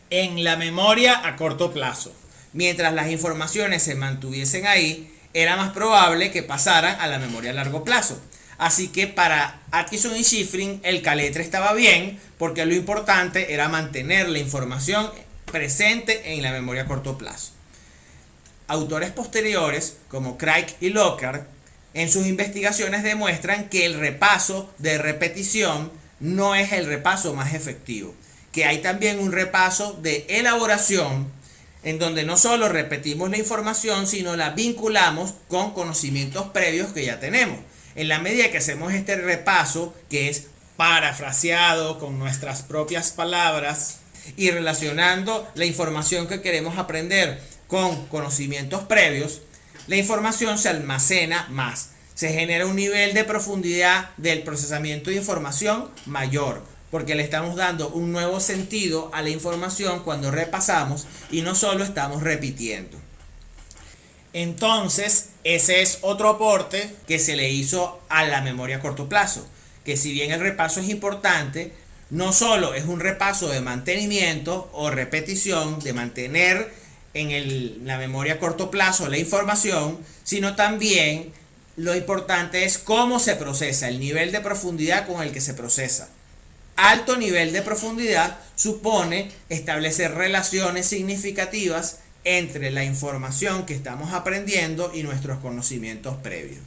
Speaker 1: en la memoria a corto plazo. Mientras las informaciones se mantuviesen ahí, era más probable que pasaran a la memoria a largo plazo. Así que para Atkinson y Shiffrin el caletre estaba bien, porque lo importante era mantener la información presente en la memoria a corto plazo. Autores posteriores, como Craig y Lockhart, en sus investigaciones demuestran que el repaso de repetición no es el repaso más efectivo, que hay también un repaso de elaboración en donde no solo repetimos la información, sino la vinculamos con conocimientos previos que ya tenemos. En la medida que hacemos este repaso, que es parafraseado con nuestras propias palabras y relacionando la información que queremos aprender con conocimientos previos, la información se almacena más. Se genera un nivel de profundidad del procesamiento de información mayor, porque le estamos dando un nuevo sentido a la información cuando repasamos y no solo estamos repitiendo. Entonces, ese es otro aporte que se le hizo a la memoria a corto plazo, que si bien el repaso es importante, no solo es un repaso de mantenimiento o repetición, de mantener en la memoria a corto plazo la información, sino también lo importante es cómo se procesa, el nivel de profundidad con el que se procesa. Alto nivel de profundidad supone establecer relaciones significativas entre la información que estamos aprendiendo y nuestros conocimientos previos.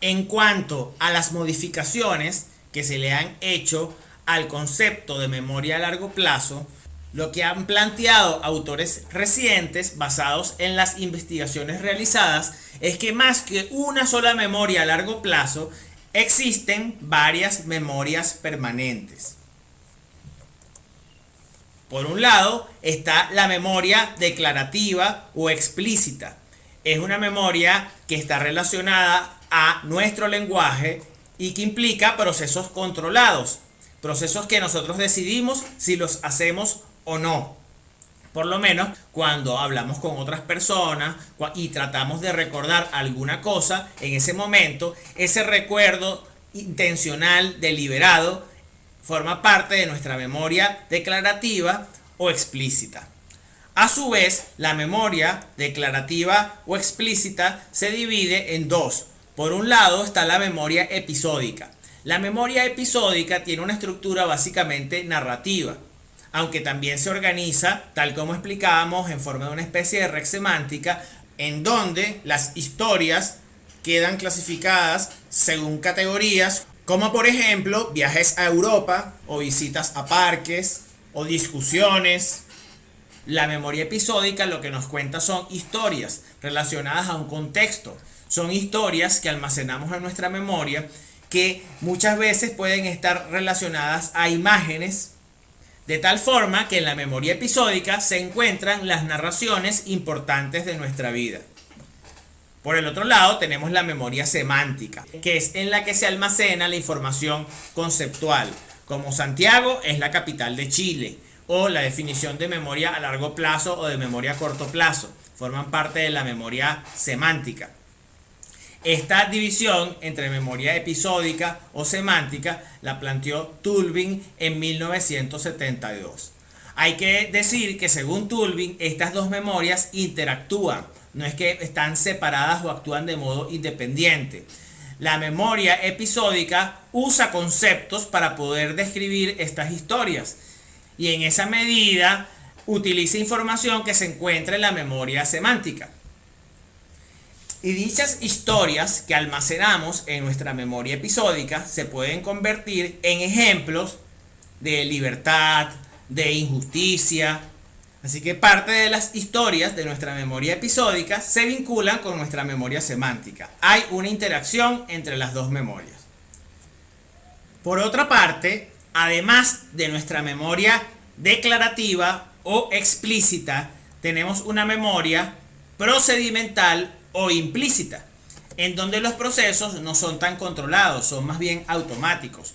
Speaker 1: En cuanto a las modificaciones que se le han hecho al concepto de memoria a largo plazo, lo que han planteado autores recientes basados en las investigaciones realizadas es que más que una sola memoria a largo plazo, existen varias memorias permanentes. Por un lado está la memoria declarativa o explícita. Es una memoria que está relacionada a nuestro lenguaje y que implica procesos controlados, procesos que nosotros decidimos si los hacemos o no. Por lo menos cuando hablamos con otras personas y tratamos de recordar alguna cosa, en ese momento ese recuerdo intencional, deliberado, forma parte de nuestra memoria declarativa o explícita. A su vez, la memoria declarativa o explícita se divide en dos. Por un lado está la memoria episódica. La memoria episódica tiene una estructura básicamente narrativa, aunque también se organiza, tal como explicábamos, en forma de una especie de red semántica, en donde las historias quedan clasificadas según categorías, como por ejemplo viajes a Europa, o visitas a parques, o discusiones. La memoria episódica lo que nos cuenta son historias relacionadas a un contexto. Son historias que almacenamos en nuestra memoria que muchas veces pueden estar relacionadas a imágenes, de tal forma que en la memoria episódica se encuentran las narraciones importantes de nuestra vida. Por el otro lado tenemos la memoria semántica, que es en la que se almacena la información conceptual, como Santiago es la capital de Chile, o la definición de memoria a largo plazo o de memoria a corto plazo, forman parte de la memoria semántica. Esta división entre memoria episódica o semántica la planteó Tulving en 1972. Hay que decir que según Tulving, estas dos memorias interactúan, no es que están separadas o actúan de modo independiente. La memoria episódica usa conceptos para poder describir estas historias y en esa medida utiliza información que se encuentra en la memoria semántica. Y dichas historias que almacenamos en nuestra memoria episódica se pueden convertir en ejemplos de libertad, de injusticia. Así que parte de las historias de nuestra memoria episódica se vinculan con nuestra memoria semántica. Hay una interacción entre las dos memorias. Por otra parte, además de nuestra memoria declarativa o explícita, tenemos una memoria procedimental o implícita, en donde los procesos no son tan controlados, son más bien automáticos.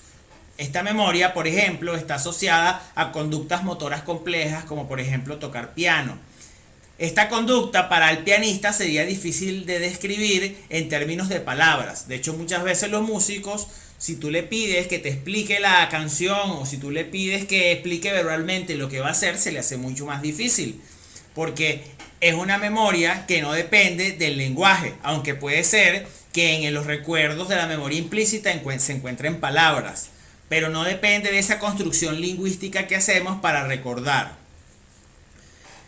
Speaker 1: Esta memoria, por ejemplo, está asociada a conductas motoras complejas, como por ejemplo tocar piano. Esta conducta para el pianista sería difícil de describir en términos de palabras. De hecho, muchas veces los músicos, si tú le pides que te explique la canción o si tú le pides que explique verbalmente lo que va a hacer, se le hace mucho más difícil, porque es una memoria que no depende del lenguaje, aunque puede ser que en los recuerdos de la memoria implícita se encuentren palabras, pero no depende de esa construcción lingüística que hacemos para recordar.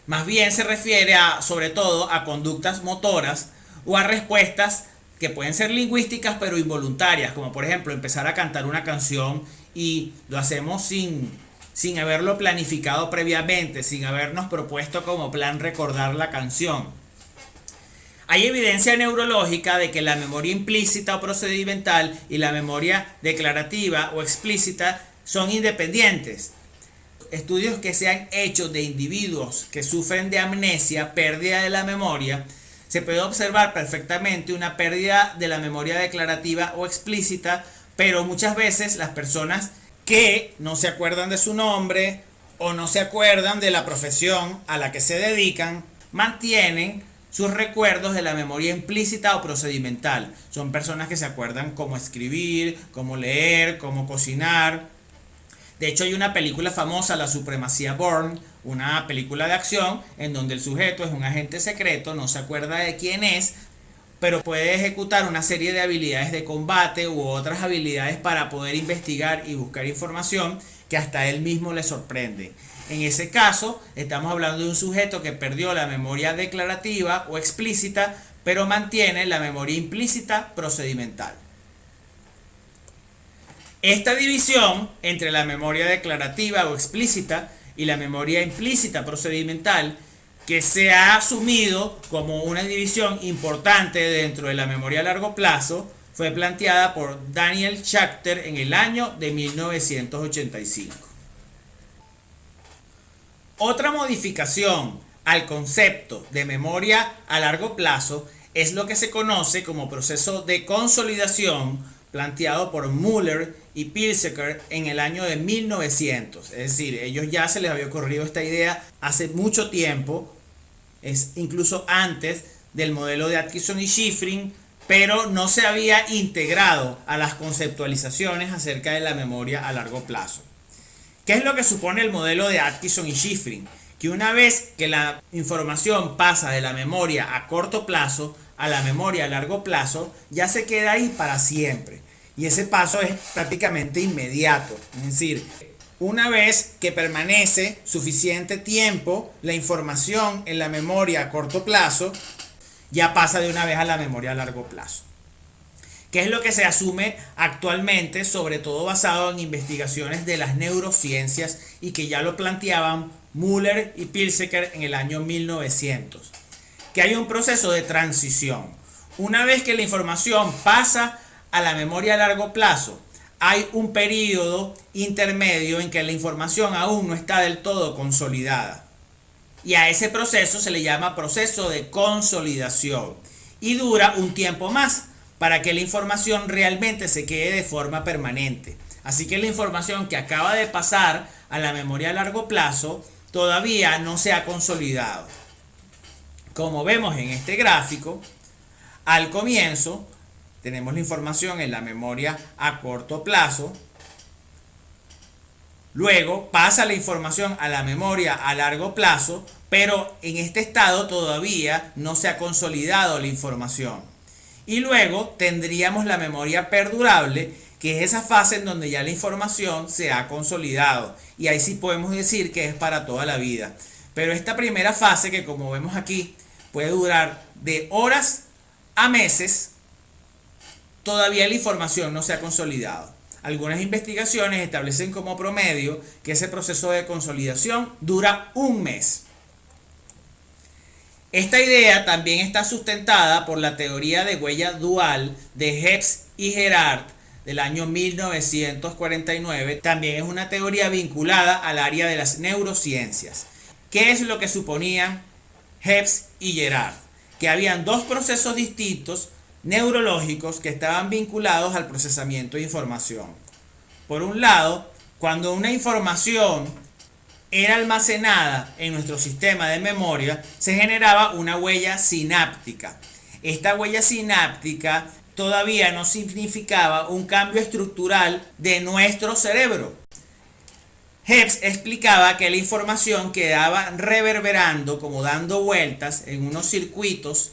Speaker 1: Más bien se refiere sobre todo a conductas motoras o a respuestas que pueden ser lingüísticas pero involuntarias, como por ejemplo empezar a cantar una canción y lo hacemos sin haberlo planificado previamente, sin habernos propuesto como plan recordar la canción. Hay evidencia neurológica de que la memoria implícita o procedimental y la memoria declarativa o explícita son independientes. Estudios que se han hecho de individuos que sufren de amnesia, pérdida de la memoria, se puede observar perfectamente una pérdida de la memoria declarativa o explícita, pero muchas veces las personas que no se acuerdan de su nombre o no se acuerdan de la profesión a la que se dedican, mantienen sus recuerdos de la memoria implícita o procedimental. Son personas que se acuerdan cómo escribir, cómo leer, cómo cocinar. De hecho, hay una película famosa, La Supremacía Bourne, una película de acción en donde el sujeto es un agente secreto, no se acuerda de quién es, pero puede ejecutar una serie de habilidades de combate u otras habilidades para poder investigar y buscar información que hasta él mismo le sorprende. En ese caso, estamos hablando de un sujeto que perdió la memoria declarativa o explícita, pero mantiene la memoria implícita procedimental. Esta división entre la memoria declarativa o explícita y la memoria implícita procedimental, que se ha asumido como una división importante dentro de la memoria a largo plazo, fue planteada por Daniel Schacter en el año de 1985. Otra modificación al concepto de memoria a largo plazo es lo que se conoce como proceso de consolidación, planteado por Müller y Pilseker en el año de 1900. Es decir, ellos ya se les había ocurrido esta idea hace mucho tiempo, es incluso antes del modelo de Atkinson y Shiffrin, pero no se había integrado a las conceptualizaciones acerca de la memoria a largo plazo. ¿Qué es lo que supone el modelo de Atkinson y Shiffrin? que una vez que la información pasa de la memoria a corto plazo a la memoria a largo plazo, ya se queda ahí para siempre. Y ese paso es prácticamente inmediato. Es decir, una vez que permanece suficiente tiempo la información en la memoria a corto plazo, ya pasa de una vez a la memoria a largo plazo. ¿Qué es lo que se asume actualmente, sobre todo basado en investigaciones de las neurociencias y que ya lo planteaban Müller y Pilzeker en el año 1900? Que hay un proceso de transición. Una vez que la información pasa a la memoria a largo plazo, hay un periodo intermedio en que la información aún no está del todo consolidada. Y a ese proceso se le llama proceso de consolidación. Y dura un tiempo más para que la información realmente se quede de forma permanente. Así que la información que acaba de pasar a la memoria a largo plazo todavía no se ha consolidado. Como vemos en este gráfico, al comienzo tenemos la información en la memoria a corto plazo, luego pasa la información a la memoria a largo plazo, pero en este estado todavía no se ha consolidado la información. Y luego tendríamos la memoria perdurable, que es esa fase en donde ya la información se ha consolidado. Y ahí sí podemos decir que es para toda la vida. Pero esta primera fase, que como vemos aquí, puede durar de horas a meses, todavía la información no se ha consolidado. Algunas investigaciones establecen como promedio que ese proceso de consolidación dura un mes. Esta idea también está sustentada por la teoría de huella dual de Hess y Gerard del año 1949. También es una teoría vinculada al área de las neurociencias. ¿Qué es lo que suponían Hess y Gerard? Que habían dos procesos distintos neurológicos que estaban vinculados al procesamiento de información. Por un lado, cuando una información era almacenada en nuestro sistema de memoria, se generaba una huella sináptica. Esta huella sináptica todavía no significaba un cambio estructural de nuestro cerebro. Hess explicaba que la información quedaba reverberando, como dando vueltas en unos circuitos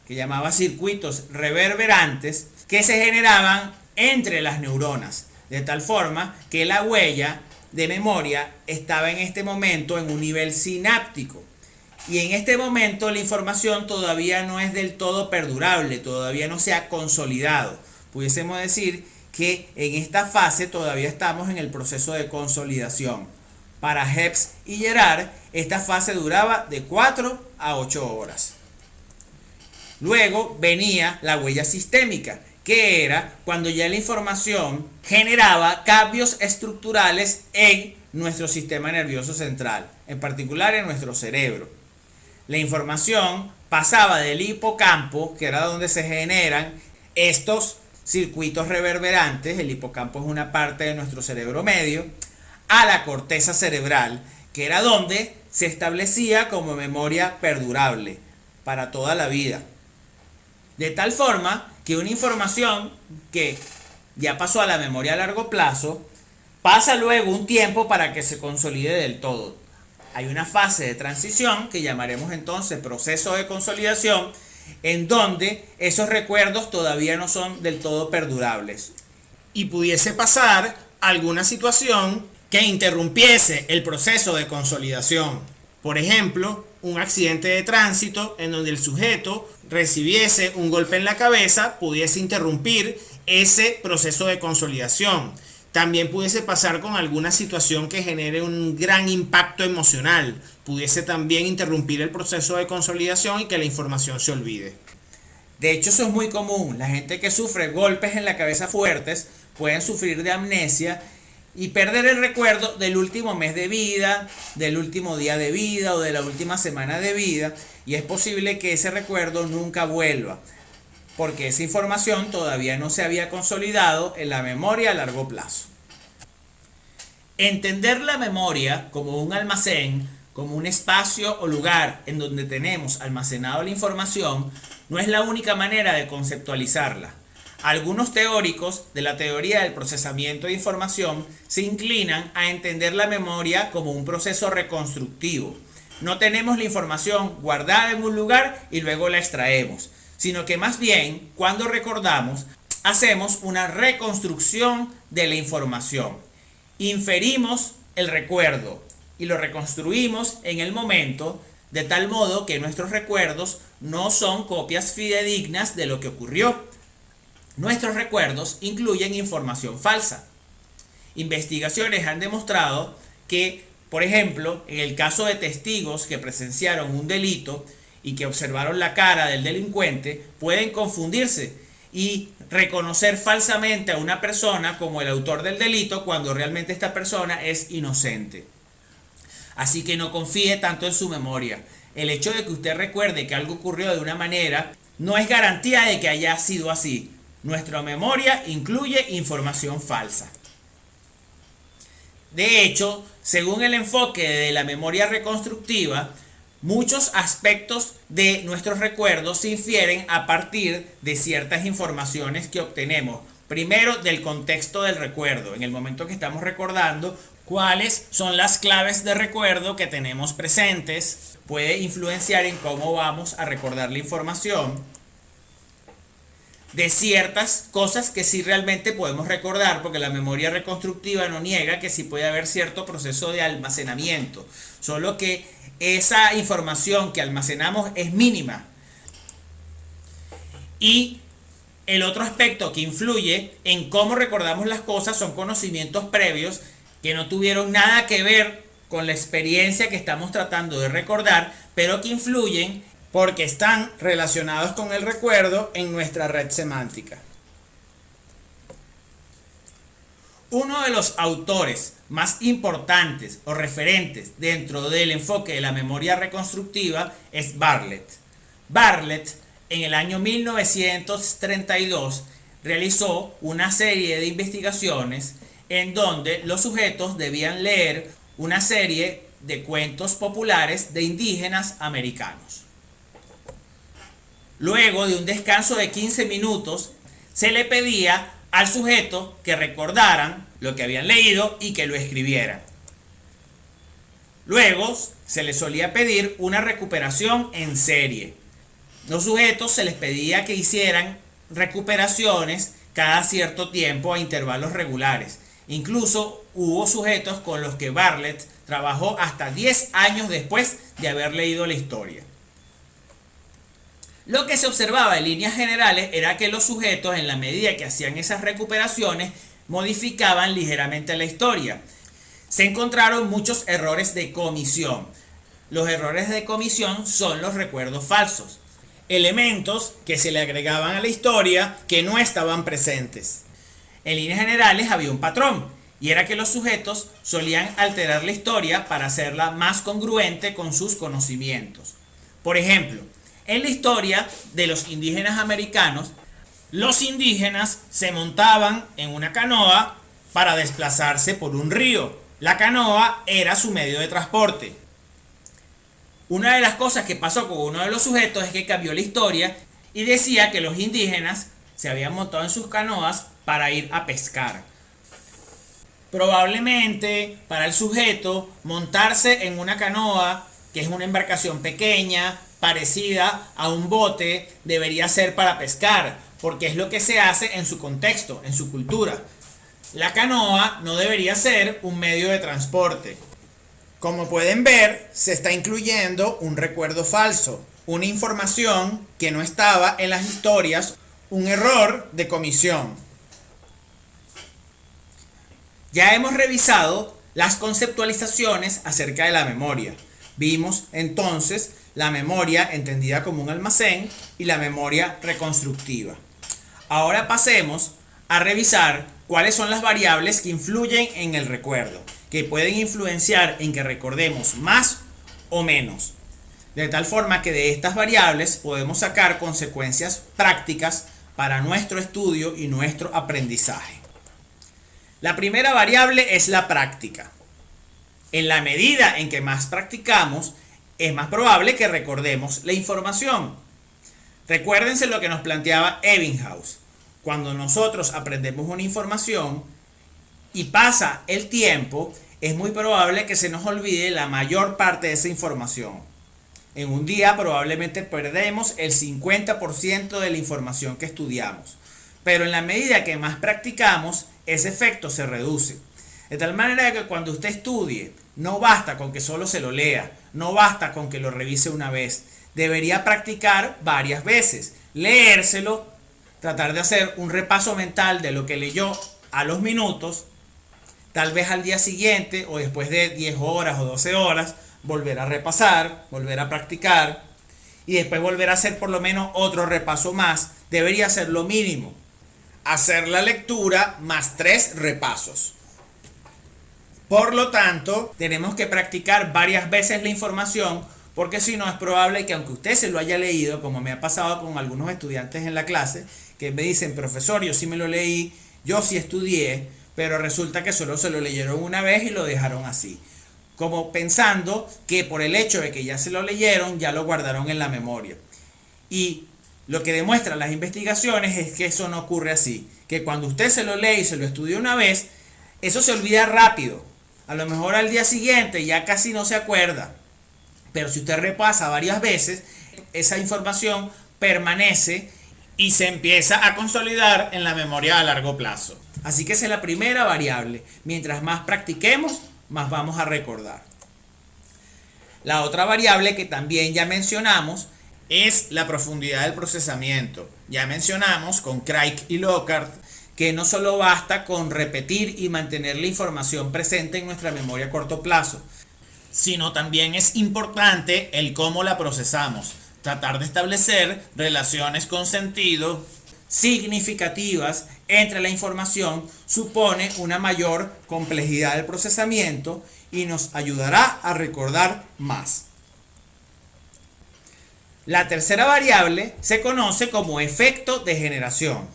Speaker 1: que llamaba circuitos reverberantes, que se generaban entre las neuronas, de tal forma que la huella de memoria estaba en este momento en un nivel sináptico. Y en este momento la información todavía no es del todo perdurable, todavía no se ha consolidado. Pudiésemos decir que en esta fase todavía estamos en el proceso de consolidación. Para Hess y Gerard, esta fase duraba de 4 a 8 horas. Luego venía la huella sistémica, que era cuando ya la información generaba cambios estructurales en nuestro sistema nervioso central, en particular en nuestro cerebro. La información pasaba del hipocampo, que era donde se generan estos circuitos reverberantes, el hipocampo es una parte de nuestro cerebro medio, a la corteza cerebral, que era donde se establecía como memoria perdurable para toda la vida. De tal forma que una información que ya pasó a la memoria a largo plazo, pasa luego un tiempo para que se consolide del todo. Hay una fase de transición que llamaremos entonces proceso de consolidación, en donde esos recuerdos todavía no son del todo perdurables. Y pudiese pasar alguna situación que interrumpiese el proceso de consolidación. Por ejemplo, un accidente de tránsito en donde el sujeto recibiese un golpe en la cabeza pudiese interrumpir ese proceso de consolidación. También pudiese pasar con alguna situación que genere un gran impacto emocional. Pudiese también interrumpir el proceso de consolidación y que la información se olvide. De hecho, eso es muy común. La gente que sufre golpes en la cabeza fuertes pueden sufrir de amnesia y perder el recuerdo del último mes de vida, del último día de vida o de la última semana de vida, y es posible que ese recuerdo nunca vuelva, porque esa información todavía no se había consolidado en la memoria a largo plazo. Entender la memoria como un almacén, como un espacio o lugar en donde tenemos almacenado la información, no es la única manera de conceptualizarla. Algunos teóricos de la teoría del procesamiento de información se inclinan a entender la memoria como un proceso reconstructivo. No tenemos la información guardada en un lugar y luego la extraemos, sino que más bien, cuando recordamos, hacemos una reconstrucción de la información. Inferimos el recuerdo y lo reconstruimos en el momento, de tal modo que nuestros recuerdos no son copias fidedignas de lo que ocurrió. Nuestros recuerdos incluyen información falsa. Investigaciones han demostrado que, por ejemplo, en el caso de testigos que presenciaron un delito y que observaron la cara del delincuente, pueden confundirse y reconocer falsamente a una persona como el autor del delito cuando realmente esta persona es inocente. Así que no confíe tanto en su memoria. El hecho de que usted recuerde que algo ocurrió de una manera no es garantía de que haya sido así. Nuestra memoria incluye información falsa. De hecho, según el enfoque de la memoria reconstructiva, muchos aspectos de nuestros recuerdos se infieren a partir de ciertas informaciones que obtenemos. Primero, del contexto del recuerdo, en el momento que estamos recordando, cuáles son las claves de recuerdo que tenemos presentes, puede influenciar en cómo vamos a recordar la información. De ciertas cosas que sí realmente podemos recordar, porque la memoria reconstructiva no niega que sí puede haber cierto proceso de almacenamiento, solo que esa información que almacenamos es mínima. Y el otro aspecto que influye en cómo recordamos las cosas son conocimientos previos que no tuvieron nada que ver con la experiencia que estamos tratando de recordar, pero que influyen porque están relacionados con el recuerdo en nuestra red semántica. Uno de los autores más importantes o referentes dentro del enfoque de la memoria reconstructiva es Bartlett. Bartlett, en el año 1932, realizó una serie de investigaciones en donde los sujetos debían leer una serie de cuentos populares de indígenas americanos. Luego de un descanso de 15 minutos, se le pedía al sujeto que recordaran lo que habían leído y que lo escribieran. Luego se les solía pedir una recuperación en serie. Los sujetos se les pedía que hicieran recuperaciones cada cierto tiempo a intervalos regulares. Incluso hubo sujetos con los que Bartlett trabajó hasta 10 años después de haber leído la historia. Lo que se observaba en líneas generales era que los sujetos, en la medida que hacían esas recuperaciones, modificaban ligeramente la historia. Se encontraron muchos errores de comisión. Los errores de comisión son los recuerdos falsos, elementos que se le agregaban a la historia que no estaban presentes. En líneas generales había un patrón, y era que los sujetos solían alterar la historia para hacerla más congruente con sus conocimientos. Por ejemplo, en la historia de los indígenas americanos, los indígenas se montaban en una canoa para desplazarse por un río. La canoa era su medio de transporte. Una de las cosas que pasó con uno de los sujetos es que cambió la historia y decía que los indígenas se habían montado en sus canoas para ir a pescar. Probablemente para el sujeto montarse en una canoa, que es una embarcación pequeña, parecida a un bote, debería ser para pescar, porque es lo que se hace en su contexto, en su cultura. La canoa no debería ser un medio de transporte. Como pueden ver, se está incluyendo un recuerdo falso, una información que no estaba en las historias, un error de comisión. Ya hemos revisado las conceptualizaciones acerca de la memoria. Vimos entonces la memoria entendida como un almacén y la memoria reconstructiva. Ahora pasemos a revisar cuáles son las variables que influyen en el recuerdo, que pueden influenciar en que recordemos más o menos. De tal forma que de estas variables podemos sacar consecuencias prácticas para nuestro estudio y nuestro aprendizaje. La primera variable es la práctica. En la medida en que más practicamos, es más probable que recordemos la información. Recuérdense lo que nos planteaba Ebbinghaus. Cuando nosotros aprendemos una información y pasa el tiempo, es muy probable que se nos olvide la mayor parte de esa información. En un día probablemente perdemos el 50% de la información que estudiamos, pero en la medida que más practicamos, ese efecto se reduce. De tal manera que cuando usted estudie, no basta con que solo se lo lea, no basta con que lo revise una vez, debería practicar varias veces, leérselo, tratar de hacer un repaso mental de lo que leyó a los minutos, tal vez al día siguiente o después de 10 horas o 12 horas, volver a repasar, volver a practicar y después volver a hacer por lo menos otro repaso más. Debería ser lo mínimo. Hacer la lectura más 3 repasos. Por lo tanto, tenemos que practicar varias veces la información porque si no es probable que aunque usted se lo haya leído, como me ha pasado con algunos estudiantes en la clase, que me dicen, profesor, yo sí me lo leí, yo sí estudié, pero resulta que solo se lo leyeron una vez y lo dejaron así. Como pensando que por el hecho de que ya se lo leyeron, ya lo guardaron en la memoria. Y lo que demuestran las investigaciones es que eso no ocurre así. Que cuando usted se lo lee y se lo estudia una vez, eso se olvida rápido. A lo mejor al día siguiente ya casi no se acuerda. Pero si usted repasa varias veces, esa información permanece y se empieza a consolidar en la memoria a largo plazo. Así que esa es la primera variable. Mientras más practiquemos, más vamos a recordar. La otra variable que también ya mencionamos es la profundidad del procesamiento. Ya mencionamos con Craig y Lockhart que no solo basta con repetir y mantener la información presente en nuestra memoria a corto plazo, sino también es importante el cómo la procesamos. Tratar de establecer relaciones con sentido significativas entre la información supone una mayor complejidad del procesamiento y nos ayudará a recordar más. La tercera variable se conoce como efecto de generación.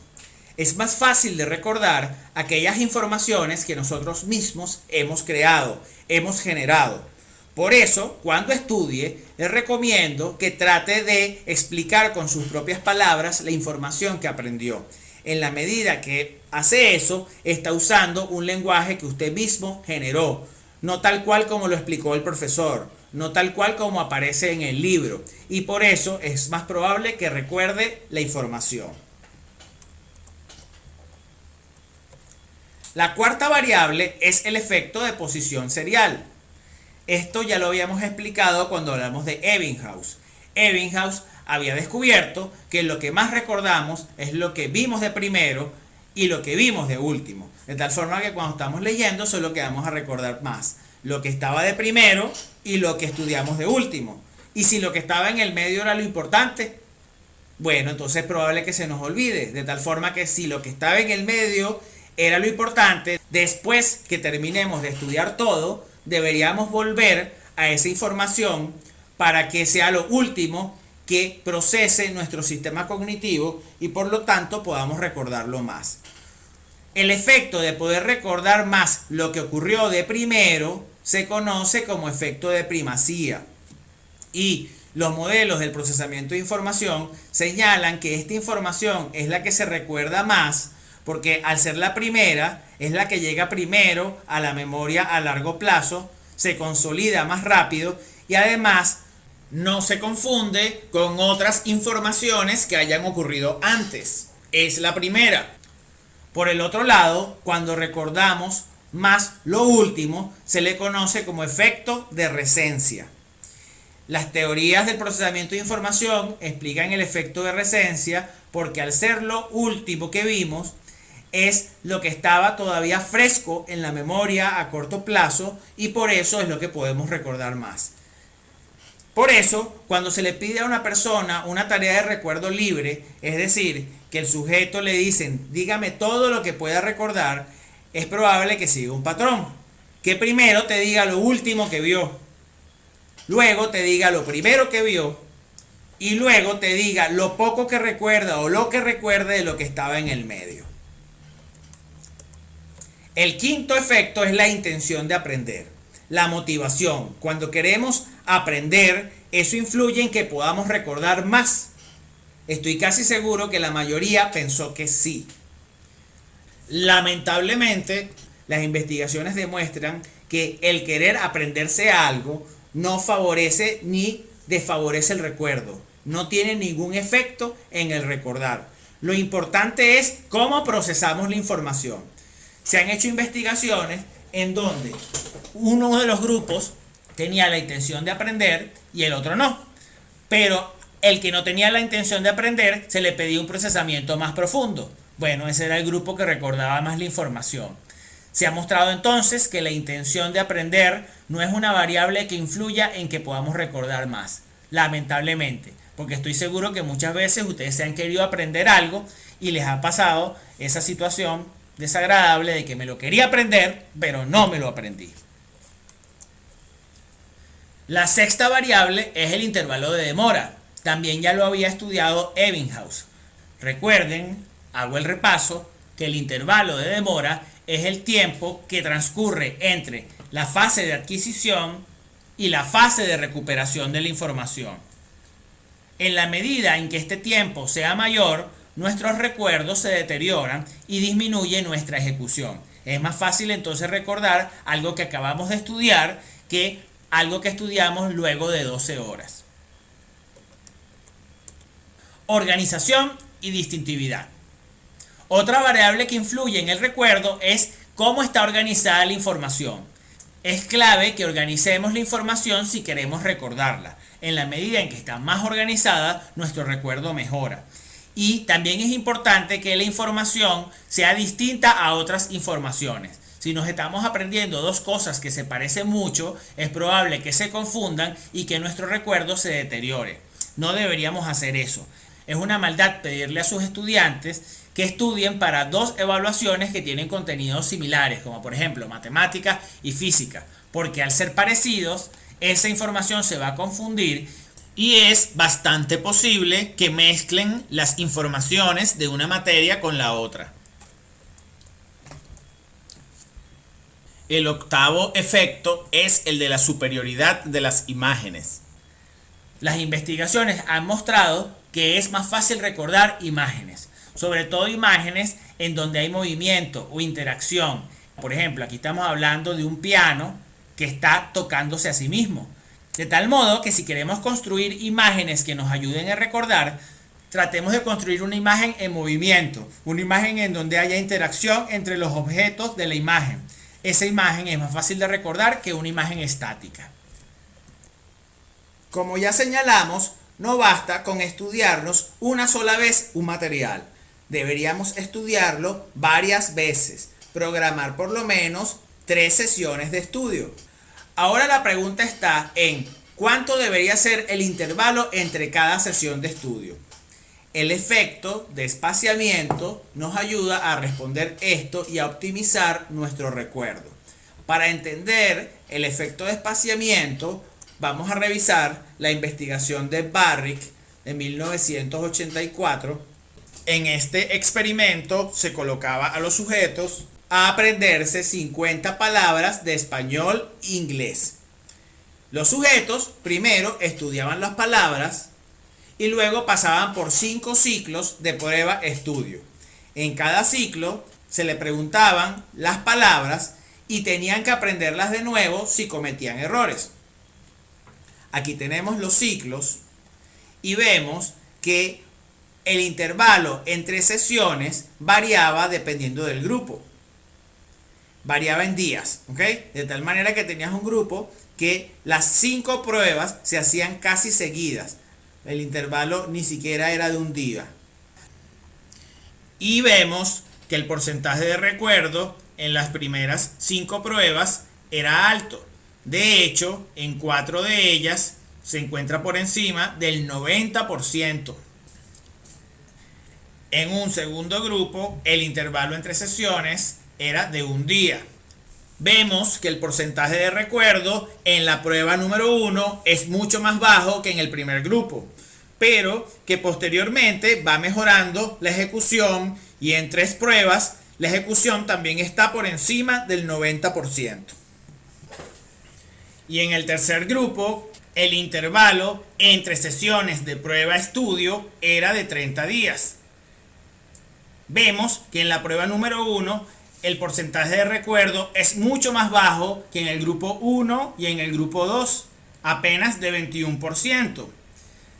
Speaker 1: Es más fácil de recordar aquellas informaciones que nosotros mismos hemos creado, hemos generado. Por eso, cuando estudie, les recomiendo que trate de explicar con sus propias palabras la información que aprendió. En la medida que hace eso, está usando un lenguaje que usted mismo generó, no tal cual como lo explicó el profesor, no tal cual como aparece en el libro, y por eso es más probable que recuerde la información. La cuarta variable es el efecto de posición serial. Esto ya lo habíamos explicado cuando hablamos de Ebbinghaus. Ebbinghaus había descubierto que lo que más recordamos es lo que vimos de primero y lo que vimos de último. De tal forma que cuando estamos leyendo solo que vamos a recordar más lo que estaba de primero y lo que estudiamos de último. Y si lo que estaba en el medio era lo importante, bueno, entonces es probable que se nos olvide. De tal forma que si lo que estaba en el medio era lo importante, después que terminemos de estudiar todo, deberíamos volver a esa información para que sea lo último que procese nuestro sistema cognitivo y por lo tanto podamos recordarlo más. El efecto de poder recordar más lo que ocurrió de primero se conoce como efecto de primacía y los modelos del procesamiento de información señalan que esta información es la que se recuerda más porque al ser la primera, es la que llega primero a la memoria a largo plazo, se consolida más rápido y además no se confunde con otras informaciones que hayan ocurrido antes. Es la primera. Por el otro lado, cuando recordamos más lo último, se le conoce como efecto de recencia. Las teorías del procesamiento de información explican el efecto de recencia porque al ser lo último que vimos, es lo que estaba todavía fresco en la memoria a corto plazo y por eso es lo que podemos recordar más. Por eso, cuando se le pide a una persona una tarea de recuerdo libre, es decir, que el sujeto le dicen, dígame todo lo que pueda recordar, es probable que siga un patrón. Que primero te diga lo último que vio, luego te diga lo primero que vio y luego te diga lo poco que recuerda o lo que recuerde de lo que estaba en el medio. El quinto efecto es la intención de aprender, la motivación. Cuando queremos aprender, eso influye en que podamos recordar más. Estoy casi seguro que la mayoría pensó que sí. Lamentablemente, las investigaciones demuestran que el querer aprenderse algo no favorece ni desfavorece el recuerdo. No tiene ningún efecto en el recordar. Lo importante es cómo procesamos la información. Se han hecho investigaciones en donde uno de los grupos tenía la intención de aprender y el otro no. Pero el que no tenía la intención de aprender se le pedía un procesamiento más profundo. Bueno, ese era el grupo que recordaba más la información. Se ha mostrado entonces que la intención de aprender no es una variable que influya en que podamos recordar más, lamentablemente, porque estoy seguro que muchas veces ustedes se han querido aprender algo y les ha pasado esa situación desagradable de que me lo quería aprender, pero no me lo aprendí. La sexta variable es el intervalo de demora. También ya lo había estudiado Ebbinghaus. Recuerden, hago el repaso, que el intervalo de demora es el tiempo que transcurre entre la fase de adquisición y la fase de recuperación de la información. En la medida en que este tiempo sea mayor, nuestros recuerdos se deterioran y disminuye nuestra ejecución. Es más fácil entonces recordar algo que acabamos de estudiar que algo que estudiamos luego de 12 horas. Organización y distintividad. Otra variable que influye en el recuerdo es cómo está organizada la información. Es clave que organicemos la información si queremos recordarla. En la medida en que está más organizada, nuestro recuerdo mejora. Y también es importante que la información sea distinta a otras informaciones. Si nos estamos aprendiendo dos cosas que se parecen mucho, es probable que se confundan y que nuestro recuerdo se deteriore. No deberíamos hacer eso. Es una maldad pedirle a sus estudiantes que estudien para dos evaluaciones que tienen contenidos similares, como por ejemplo matemática y física, porque al ser parecidos, esa información se va a confundir y es bastante posible que mezclen las informaciones de una materia con la otra. El octavo efecto es el de la superioridad de las imágenes. Las investigaciones han mostrado que es más fácil recordar imágenes, sobre todo imágenes en donde hay movimiento o interacción. Por ejemplo, aquí estamos hablando de un piano que está tocándose a sí mismo. De tal modo que si queremos construir imágenes que nos ayuden a recordar, tratemos de construir una imagen en movimiento, una imagen en donde haya interacción entre los objetos de la imagen. Esa imagen es más fácil de recordar que una imagen estática. Como ya señalamos, no basta con estudiarnos una sola vez un material. Deberíamos estudiarlo varias veces, programar por lo menos 3 sesiones de estudio. Ahora la pregunta está en ¿cuánto debería ser el intervalo entre cada sesión de estudio? El efecto de espaciamiento nos ayuda a responder esto y a optimizar nuestro recuerdo. Para entender el efecto de espaciamiento, vamos a revisar la investigación de Barrick de 1984. En este experimento se colocaba a los sujetos a aprenderse 50 palabras de español e inglés. Los sujetos primero estudiaban las palabras y luego pasaban por 5 ciclos de prueba-estudio. En cada ciclo se le preguntaban las palabras y tenían que aprenderlas de nuevo si cometían errores. Aquí tenemos los ciclos y vemos que el intervalo entre sesiones variaba dependiendo del grupo. Variaba en días, ¿ok? De tal manera que tenías un grupo que las 5 pruebas se hacían casi seguidas. El intervalo ni siquiera era de un día. Y vemos que el porcentaje de recuerdo en las primeras 5 pruebas era alto. De hecho, en 4 de ellas se encuentra por encima del 90%. En un segundo grupo, el intervalo entre sesiones era de un día. Vemos que el porcentaje de recuerdo en la prueba número 1 es mucho más bajo que en el primer grupo, pero que posteriormente va mejorando la ejecución y en 3 pruebas la ejecución también está por encima del 90%. Y en el tercer grupo, el intervalo entre sesiones de prueba-estudio era de 30 días. Vemos que en la prueba número 1 el porcentaje de recuerdo es mucho más bajo que en el grupo 1 y en el grupo 2, apenas de 21%,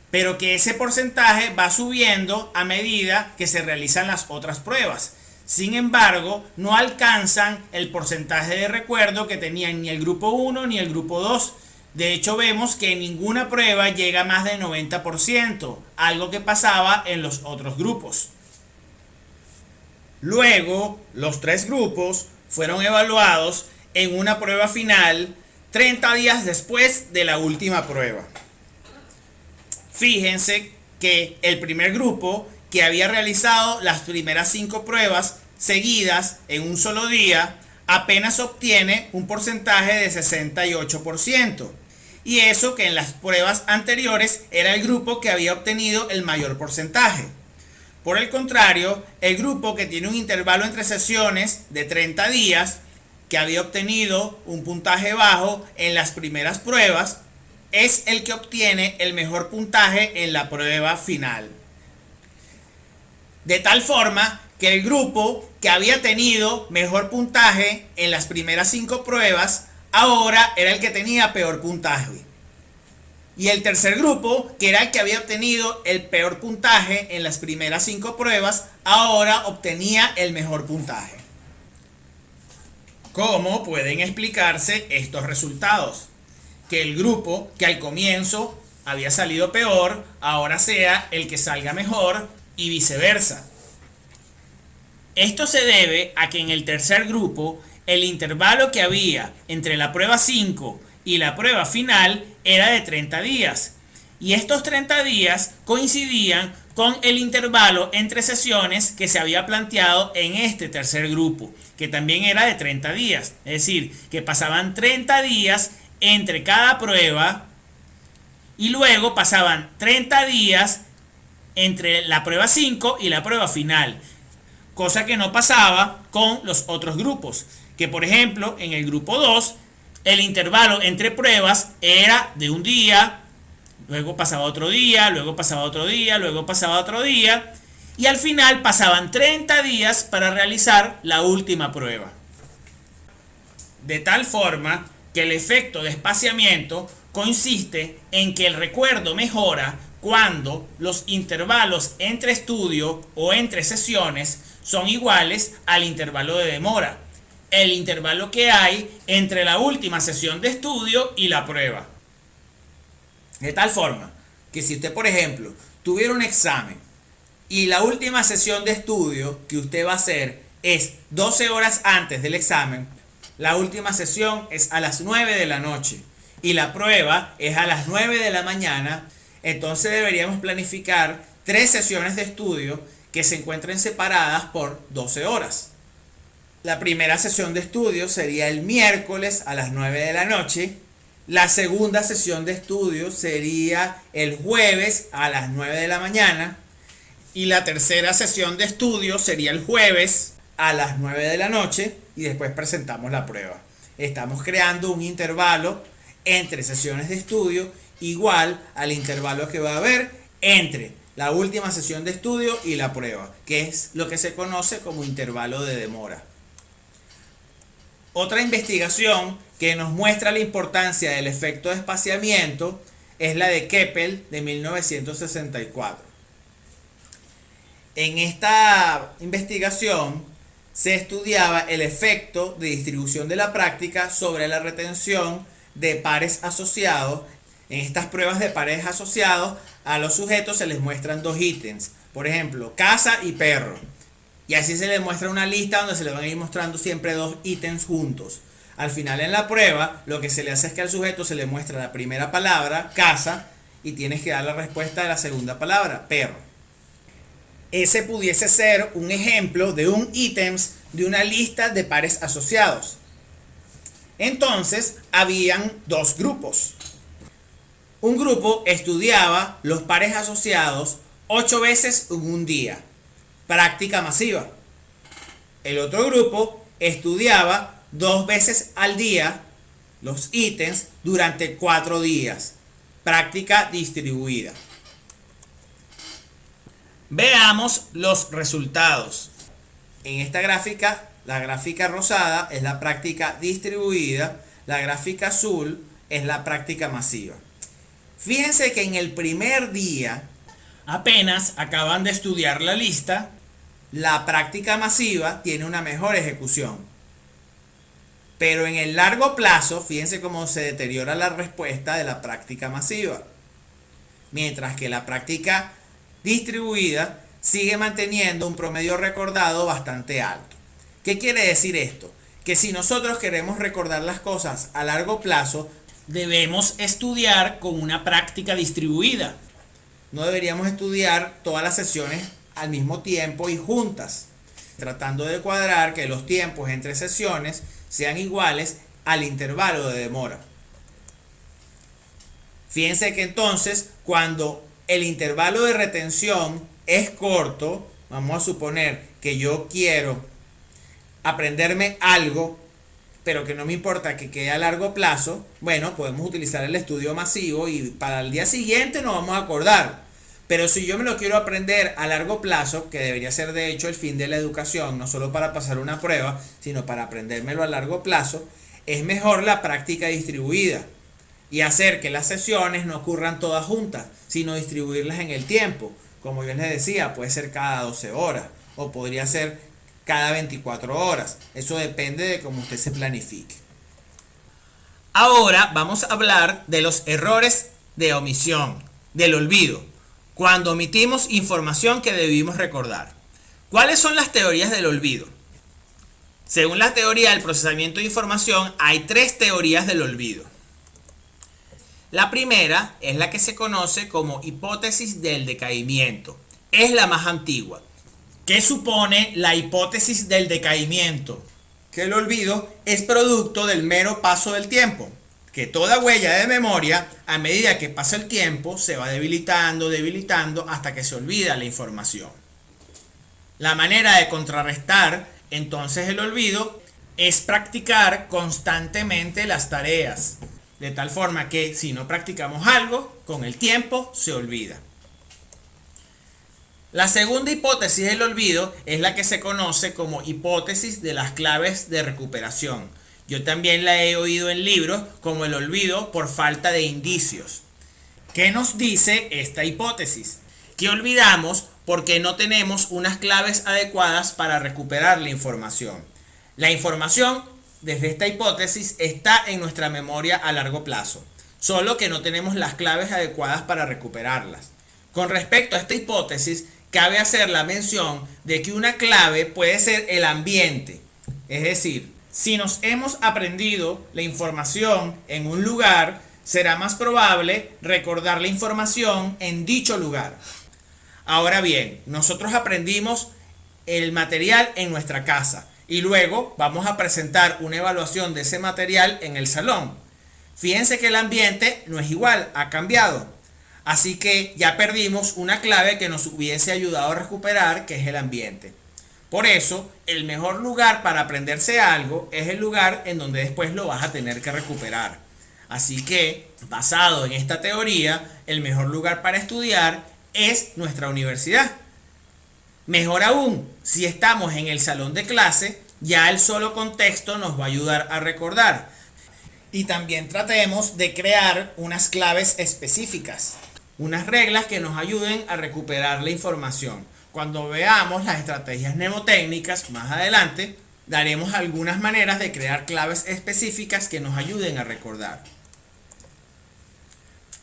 Speaker 1: pero que ese porcentaje va subiendo a medida que se realizan las otras pruebas. Sin embargo, no alcanzan el porcentaje de recuerdo que tenían ni el grupo 1 ni el grupo 2. De hecho, vemos que en ninguna prueba llega a más del 90%, algo que pasaba en los otros grupos. Luego, los tres grupos fueron evaluados en una prueba final 30 días después de la última prueba. Fíjense que el primer grupo, que había realizado las primeras 5 pruebas seguidas en un solo día, apenas obtiene un porcentaje de 68%. Y eso que en las pruebas anteriores era el grupo que había obtenido el mayor porcentaje. Por el contrario, el grupo que tiene un intervalo entre sesiones de 30 días, que había obtenido un puntaje bajo en las primeras pruebas, es el que obtiene el mejor puntaje en la prueba final. De tal forma que el grupo que había tenido mejor puntaje en las primeras 5 pruebas, ahora era el que tenía peor puntaje. Y el tercer grupo, que era el que había obtenido el peor puntaje en las primeras 5 pruebas, ahora obtenía el mejor puntaje. ¿Cómo pueden explicarse estos resultados? Que el grupo que al comienzo había salido peor, ahora sea el que salga mejor y viceversa. Esto se debe a que en el tercer grupo, el intervalo que había entre la prueba 5 y la prueba final era de 30 días. Y estos 30 días coincidían con el intervalo entre sesiones que se había planteado en este tercer grupo, que también era de 30 días. Es decir, que pasaban 30 días entre cada prueba y luego pasaban 30 días entre la prueba 5 y la prueba final. Cosa que no pasaba con los otros grupos, que por ejemplo en el grupo 2 el intervalo entre pruebas era de un día, luego pasaba otro día, luego pasaba otro día, luego pasaba otro día, y al final pasaban 30 días para realizar la última prueba. De tal forma que el efecto de espaciamiento consiste en que el recuerdo mejora cuando los intervalos entre estudio o entre sesiones son iguales al intervalo de demora, el intervalo que hay entre la última sesión de estudio y la prueba. De tal forma que si usted, por ejemplo, tuviera un examen y la última sesión de estudio que usted va a hacer es 12 horas antes del examen, la última sesión es a las 9 de la noche y la prueba es a las 9 de la mañana, entonces deberíamos planificar 3 sesiones de estudio que se encuentren separadas por 12 horas. La primera sesión de estudio sería el miércoles a las 9 de la noche. La segunda sesión de estudio sería el jueves a las 9 de la mañana. Y la tercera sesión de estudio sería el jueves a las 9 de la noche. Y después presentamos la prueba. Estamos creando un intervalo entre sesiones de estudio igual al intervalo que va a haber entre la última sesión de estudio y la prueba, que es lo que se conoce como intervalo de demora. Otra investigación que nos muestra la importancia del efecto de espaciamiento es la de Keppel de 1964. En esta investigación se estudiaba el efecto de distribución de la práctica sobre la retención de pares asociados. En estas pruebas de pares asociados a los sujetos se les muestran 2 ítems, por ejemplo, casa y perro. Y así se les muestra una lista donde se le van a ir mostrando siempre 2 ítems juntos. Al final en la prueba, lo que se le hace es que al sujeto se le muestra la primera palabra, casa, y tienes que dar la respuesta de la segunda palabra, perro. Ese pudiese ser un ejemplo de un ítems de una lista de pares asociados. Entonces, habían 2 grupos. Un grupo estudiaba los pares asociados 8 veces en un día. Práctica masiva. El otro grupo estudiaba 2 veces al día los ítems durante 4 días. Práctica distribuida. Veamos los resultados. En esta gráfica La gráfica rosada es la práctica distribuida, la gráfica azul es la práctica masiva. Fíjense que en el primer día, apenas acaban de estudiar la lista, la práctica masiva tiene una mejor ejecución. Pero en el largo plazo, fíjense cómo se deteriora la respuesta de la práctica masiva. Mientras que la práctica distribuida sigue manteniendo un promedio recordado bastante alto. ¿Qué quiere decir esto? Que si nosotros queremos recordar las cosas a largo plazo, debemos estudiar con una práctica distribuida. No deberíamos estudiar todas las sesiones al mismo tiempo y juntas, tratando de cuadrar que los tiempos entre sesiones sean iguales al intervalo de demora. Fíjense que entonces, cuando el intervalo de retención es corto, vamos a suponer que yo quiero aprenderme algo, pero que no me importa que quede a largo plazo, bueno, podemos utilizar el estudio masivo y para el día siguiente nos vamos a acordar. Pero si yo me lo quiero aprender a largo plazo, que debería ser de hecho el fin de la educación, no solo para pasar una prueba, sino para aprendérmelo a largo plazo, es mejor la práctica distribuida y hacer que las sesiones no ocurran todas juntas, sino distribuirlas en el tiempo. Como yo les decía, puede ser cada 12 horas o podría ser cada 24 horas. Eso depende de cómo usted se planifique. Ahora vamos a hablar de los errores de omisión, del olvido, cuando omitimos información que debimos recordar. ¿Cuáles son las teorías del olvido? Según la teoría del procesamiento de información, hay 3 teorías del olvido. La primera es la que se conoce como hipótesis del decaimiento. Es la más antigua. ¿Qué supone la hipótesis del decaimiento? Que el olvido es producto del mero paso del tiempo. Que toda huella de memoria, a medida que pasa el tiempo, se va debilitando hasta que se olvida la información. La manera de contrarrestar entonces el olvido es practicar constantemente las tareas. De tal forma que si no practicamos algo, con el tiempo se olvida. La segunda hipótesis del olvido es la que se conoce como hipótesis de las claves de recuperación. Yo también la he oído en libros como el olvido por falta de indicios. ¿Qué nos dice esta hipótesis? Que olvidamos porque no tenemos unas claves adecuadas para recuperar la información. La información, desde esta hipótesis, está en nuestra memoria a largo plazo, solo que no tenemos las claves adecuadas para recuperarlas. Con respecto a esta hipótesis, cabe hacer la mención de que una clave puede ser el ambiente, es decir, si nos hemos aprendido la información en un lugar, será más probable recordar la información en dicho lugar. Ahora bien, nosotros aprendimos el material en nuestra casa y luego vamos a presentar una evaluación de ese material en el salón. Fíjense que el ambiente no es igual, ha cambiado. Así que ya perdimos una clave que nos hubiese ayudado a recuperar, que es el ambiente. Por eso, el mejor lugar para aprenderse algo es el lugar en donde después lo vas a tener que recuperar. Así que, basado en esta teoría, el mejor lugar para estudiar es nuestra universidad. Mejor aún, si estamos en el salón de clase, ya el solo contexto nos va a ayudar a recordar. Y también tratemos de crear unas claves específicas, unas reglas que nos ayuden a recuperar la información. Cuando veamos las estrategias mnemotécnicas más adelante, daremos algunas maneras de crear claves específicas que nos ayuden a recordar.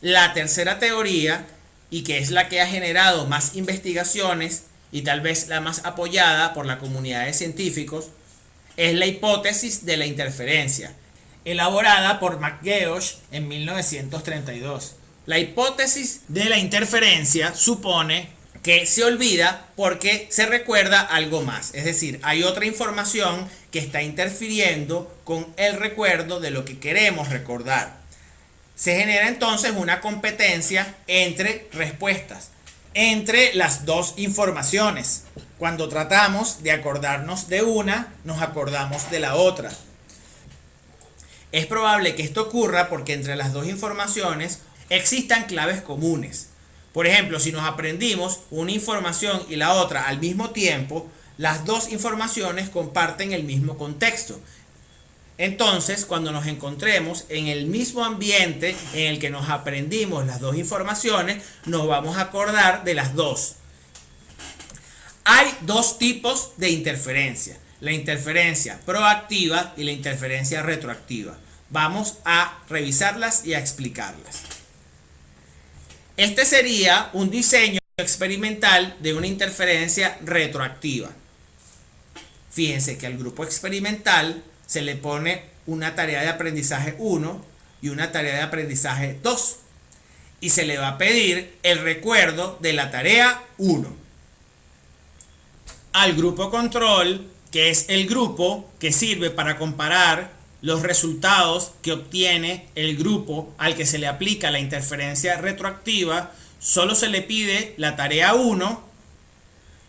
Speaker 1: La tercera teoría, y que es la que ha generado más investigaciones y tal vez la más apoyada por la comunidad de científicos, es la hipótesis de la interferencia, elaborada por McGeoch en 1932. La hipótesis de la interferencia supone que se olvida porque se recuerda algo más, es decir, hay otra información que está interfiriendo con el recuerdo de lo que queremos recordar. Se genera entonces una competencia entre respuestas, entre las dos informaciones. Cuando tratamos de acordarnos de una, nos acordamos de la otra. Es probable que esto ocurra porque entre las dos informaciones existan claves comunes. Por ejemplo, si nos aprendimos una información y la otra al mismo tiempo, las dos informaciones comparten el mismo contexto. Entonces, cuando nos encontremos en el mismo ambiente en el que nos aprendimos las dos informaciones, nos vamos a acordar de las dos. Hay dos tipos de interferencia: la interferencia proactiva y la interferencia retroactiva. Vamos a revisarlas y a explicarlas. Este sería un diseño experimental de una interferencia retroactiva. Fíjense que al grupo experimental se le pone una tarea de aprendizaje 1 y una tarea de aprendizaje 2. Y se le va a pedir el recuerdo de la tarea 1. Al grupo control, que es el grupo que sirve para comparar los resultados que obtiene el grupo al que se le aplica la interferencia retroactiva, solo se le pide la tarea 1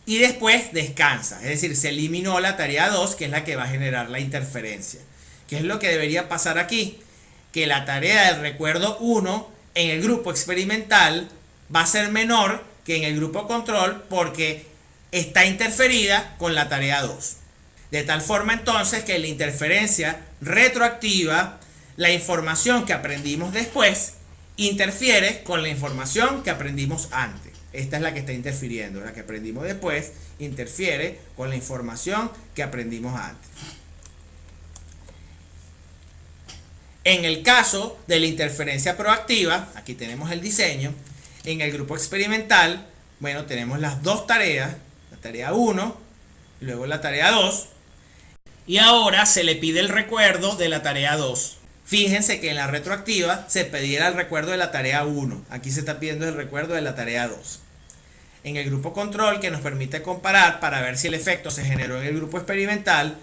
Speaker 1: y después descansa. Es decir, se eliminó la tarea 2, que es la que va a generar la interferencia. ¿Qué es lo que debería pasar aquí? Que la tarea del recuerdo 1 en el grupo experimental va a ser menor que en el grupo control porque está interferida con la tarea 2. De tal forma entonces que en la interferencia retroactiva, la información que aprendimos después interfiere con la información que aprendimos antes. Esta es la que está interfiriendo. La que aprendimos después interfiere con la información que aprendimos antes. En el caso de la interferencia proactiva, aquí tenemos el diseño. En el grupo experimental, bueno, tenemos las dos tareas, la tarea 1 y luego la tarea 2. Y ahora se le pide el recuerdo de la tarea 2. Fíjense que en la retroactiva se pedirá el recuerdo de la tarea 1. Aquí se está pidiendo el recuerdo de la tarea 2. En el grupo control, que nos permite comparar para ver si el efecto se generó en el grupo experimental,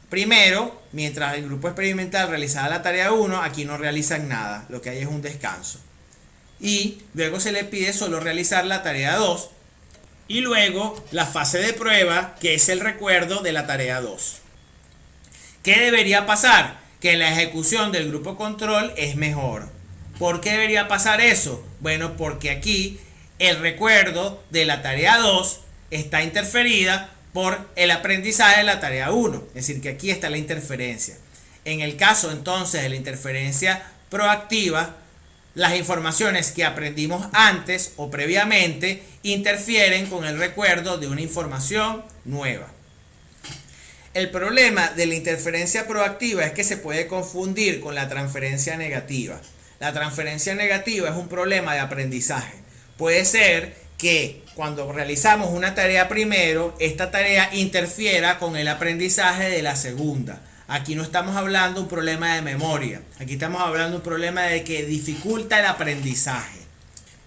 Speaker 1: primero, mientras el grupo experimental realizaba la tarea 1, aquí no realizan nada. Lo que hay es un descanso. Y luego se le pide solo realizar la tarea 2. Y luego la fase de prueba, que es el recuerdo de la tarea 2. ¿Qué debería pasar? Que la ejecución del grupo control es mejor. ¿Por qué debería pasar eso? Bueno, porque aquí el recuerdo de la tarea 2 está interferida por el aprendizaje de la tarea 1. Es decir, que aquí está la interferencia. En el caso entonces de la interferencia proactiva, las informaciones que aprendimos antes o previamente interfieren con el recuerdo de una información nueva. El problema de la interferencia proactiva es que se puede confundir con la transferencia negativa. La transferencia negativa es un problema de aprendizaje. Puede ser que cuando realizamos una tarea primero, esta tarea interfiera con el aprendizaje de la segunda. Aquí no estamos hablando de un problema de memoria. Aquí estamos hablando de un problema de que dificulta el aprendizaje.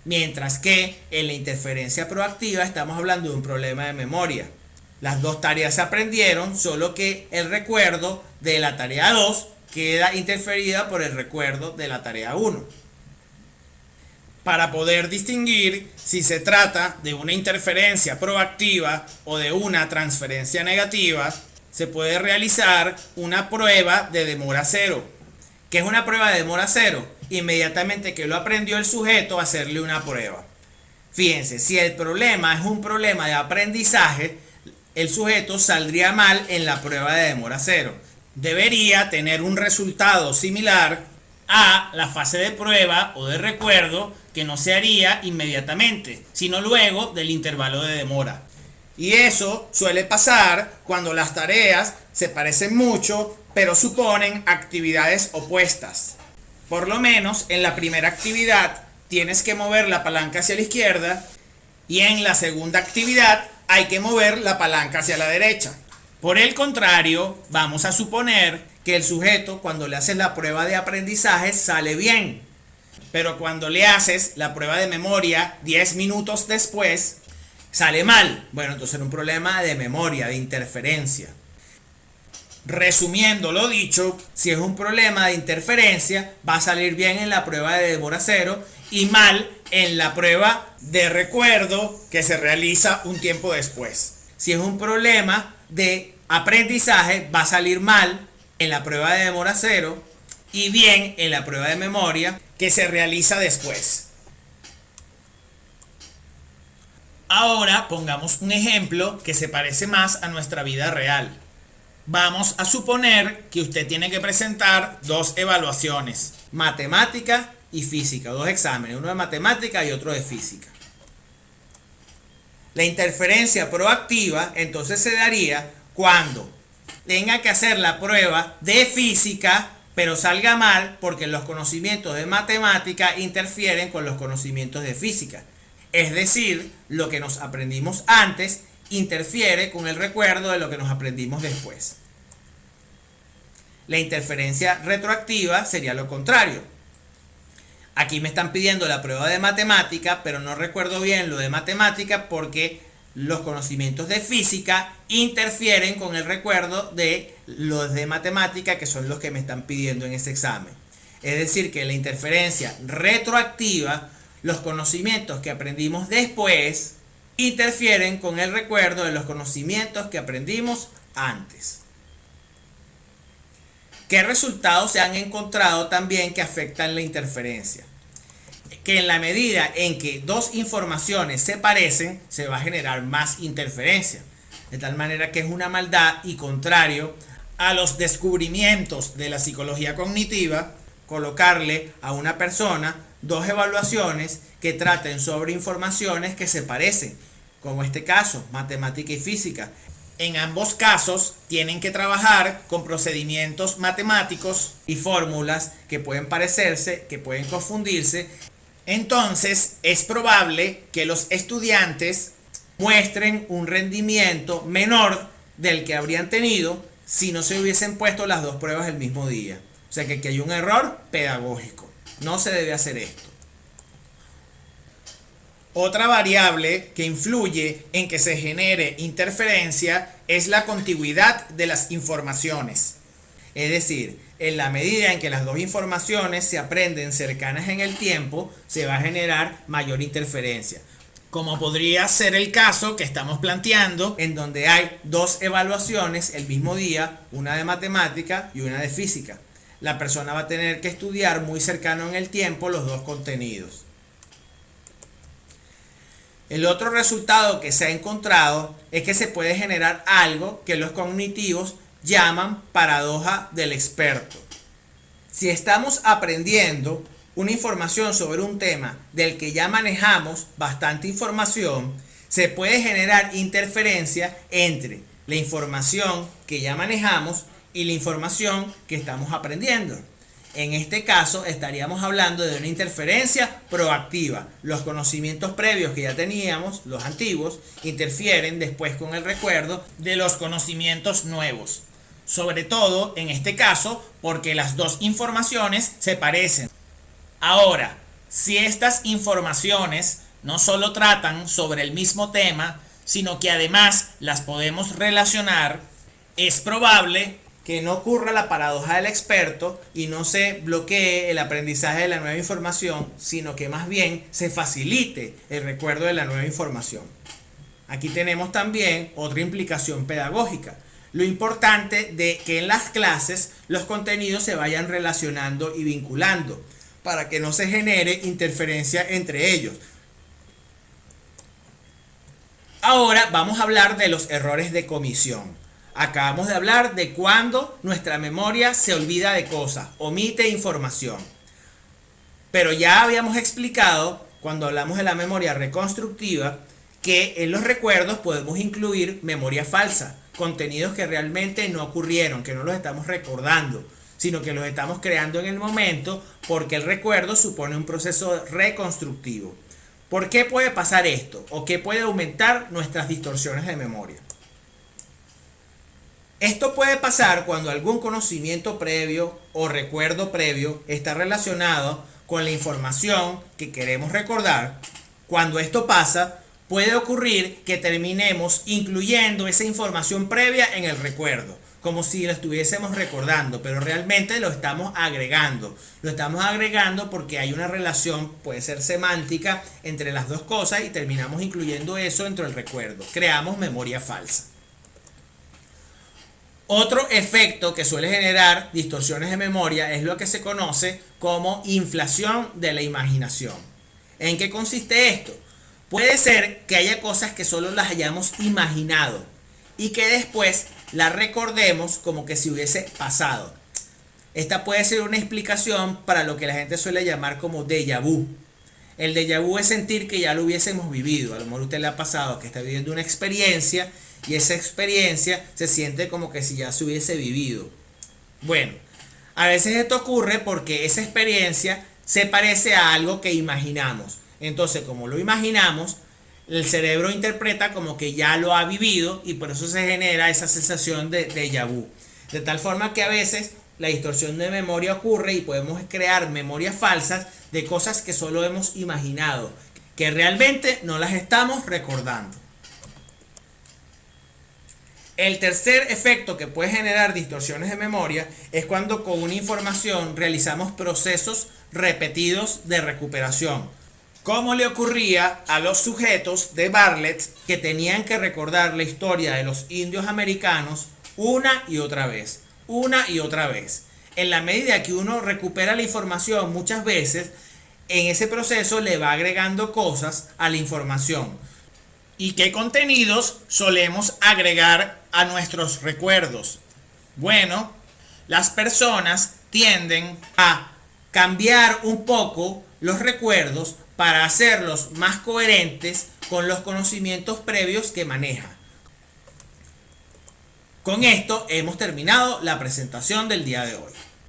Speaker 1: Mientras que en la interferencia proactiva estamos hablando de un problema de memoria. Las dos tareas se aprendieron, solo que el recuerdo de la tarea 2 queda interferida por el recuerdo de la tarea 1. Para poder distinguir si se trata de una interferencia proactiva o de una transferencia negativa, se puede realizar una prueba de demora cero. ¿Qué es una prueba de demora cero? Inmediatamente que lo aprendió el sujeto, hacerle una prueba. Fíjense, si el problema es un problema de aprendizaje, el sujeto saldría mal en la prueba de demora cero. Debería tener un resultado similar a la fase de prueba o de recuerdo, que no se haría inmediatamente, sino luego del intervalo de demora. Y eso suele pasar cuando las tareas se parecen mucho, pero suponen actividades opuestas. Por lo menos en la primera actividad tienes que mover la palanca hacia la izquierda y en la segunda actividad hay que mover la palanca hacia la derecha. Por el contrario, vamos a suponer que el sujeto, cuando le haces la prueba de aprendizaje, sale bien. Pero cuando le haces la prueba de memoria 10 minutos después, sale mal. Bueno, entonces era un problema de memoria, de interferencia. Resumiendo lo dicho, si es un problema de interferencia, va a salir bien en la prueba de demora cero y mal en la prueba de recuerdo que se realiza un tiempo después. Si es un problema de aprendizaje, va a salir mal en la prueba de demora cero y bien en la prueba de memoria que se realiza después. Ahora pongamos un ejemplo que se parece más a nuestra vida real. Vamos a suponer que usted tiene que presentar dos evaluaciones, matemática y física, dos exámenes, uno de matemática y otro de física. La interferencia proactiva entonces se daría cuando tenga que hacer la prueba de física, pero salga mal porque los conocimientos de matemática interfieren con los conocimientos de física. Es decir, lo que nos aprendimos antes interfiere con el recuerdo de lo que nos aprendimos después. La interferencia retroactiva sería lo contrario. Aquí me están pidiendo la prueba de matemática, pero no recuerdo bien lo de matemática porque los conocimientos de física interfieren con el recuerdo de los de matemática, que son los que me están pidiendo en ese examen. Es decir, que la interferencia retroactiva, los conocimientos que aprendimos después, interfieren con el recuerdo de los conocimientos que aprendimos antes. ¿Qué resultados se han encontrado también que afectan la interferencia? Que en la medida en que dos informaciones se parecen, se va a generar más interferencia. De tal manera que es una maldad y contrario a los descubrimientos de la psicología cognitiva, colocarle a una persona dos evaluaciones que traten sobre informaciones que se parecen, como este caso, matemática y física. En ambos casos tienen que trabajar con procedimientos matemáticos y fórmulas que pueden parecerse, que pueden confundirse. Entonces es probable que los estudiantes muestren un rendimiento menor del que habrían tenido si no se hubiesen puesto las dos pruebas el mismo día. O sea que aquí hay un error pedagógico. No se debe hacer esto. Otra variable que influye en que se genere interferencia es la contigüidad de las informaciones. Es decir, en la medida en que las dos informaciones se aprenden cercanas en el tiempo, se va a generar mayor interferencia. Como podría ser el caso que estamos planteando, en donde hay dos evaluaciones el mismo día, una de matemática y una de física. La persona va a tener que estudiar muy cercano en el tiempo los dos contenidos. El otro resultado que se ha encontrado es que se puede generar algo que los cognitivos llaman paradoja del experto. Si estamos aprendiendo una información sobre un tema del que ya manejamos bastante información, se puede generar interferencia entre la información que ya manejamos y la información que estamos aprendiendo. En este caso estaríamos hablando de una interferencia proactiva. Los conocimientos previos que ya teníamos, los antiguos, interfieren después con el recuerdo de los conocimientos nuevos. Sobre todo en este caso porque las dos informaciones se parecen. Ahora, si estas informaciones no solo tratan sobre el mismo tema, sino que además las podemos relacionar, es probable que no ocurra la paradoja del experto y no se bloquee el aprendizaje de la nueva información, sino que más bien se facilite el recuerdo de la nueva información. Aquí tenemos también otra implicación pedagógica. Lo importante de que en las clases los contenidos se vayan relacionando y vinculando para que no se genere interferencia entre ellos. Ahora vamos a hablar de los errores de comisión. Acabamos de hablar de cuando nuestra memoria se olvida de cosas, omite información. Pero ya habíamos explicado, cuando hablamos de la memoria reconstructiva, que en los recuerdos podemos incluir memoria falsa, contenidos que realmente no ocurrieron, que no los estamos recordando, sino que los estamos creando en el momento porque el recuerdo supone un proceso reconstructivo. ¿Por qué puede pasar esto? ¿O qué puede aumentar nuestras distorsiones de memoria? Esto puede pasar cuando algún conocimiento previo o recuerdo previo está relacionado con la información que queremos recordar. Cuando esto pasa, puede ocurrir que terminemos incluyendo esa información previa en el recuerdo, como si lo estuviésemos recordando, pero realmente lo estamos agregando. Lo estamos agregando porque hay una relación, puede ser semántica, entre las dos cosas y terminamos incluyendo eso dentro del recuerdo. Creamos memoria falsa. Otro efecto que suele generar distorsiones de memoria es lo que se conoce como inflación de la imaginación. ¿En qué consiste esto? Puede ser que haya cosas que solo las hayamos imaginado y que después las recordemos como que si hubiese pasado. Esta puede ser una explicación para lo que la gente suele llamar como déjà vu. El déjà vu es sentir que ya lo hubiésemos vivido. A lo mejor a usted le ha pasado que está viviendo una experiencia y esa experiencia se siente como que si ya se hubiese vivido. Bueno, a veces esto ocurre porque esa experiencia se parece a algo que imaginamos. Entonces, como lo imaginamos, el cerebro interpreta como que ya lo ha vivido y por eso se genera esa sensación de déjà vu. De tal forma que a veces la distorsión de memoria ocurre y podemos crear memorias falsas de cosas que solo hemos imaginado, que realmente no las estamos recordando. El tercer efecto que puede generar distorsiones de memoria es cuando con una información realizamos procesos repetidos de recuperación, como le ocurría a los sujetos de Bartlett que tenían que recordar la historia de los indios americanos una y otra vez, una y otra vez. En la medida que uno recupera la información muchas veces, en ese proceso le va agregando cosas a la información. ¿Y qué contenidos solemos agregar a nuestros recuerdos? Bueno, las personas tienden a cambiar un poco los recuerdos para hacerlos más coherentes con los conocimientos previos que manejan. Con esto hemos terminado la presentación del día de hoy.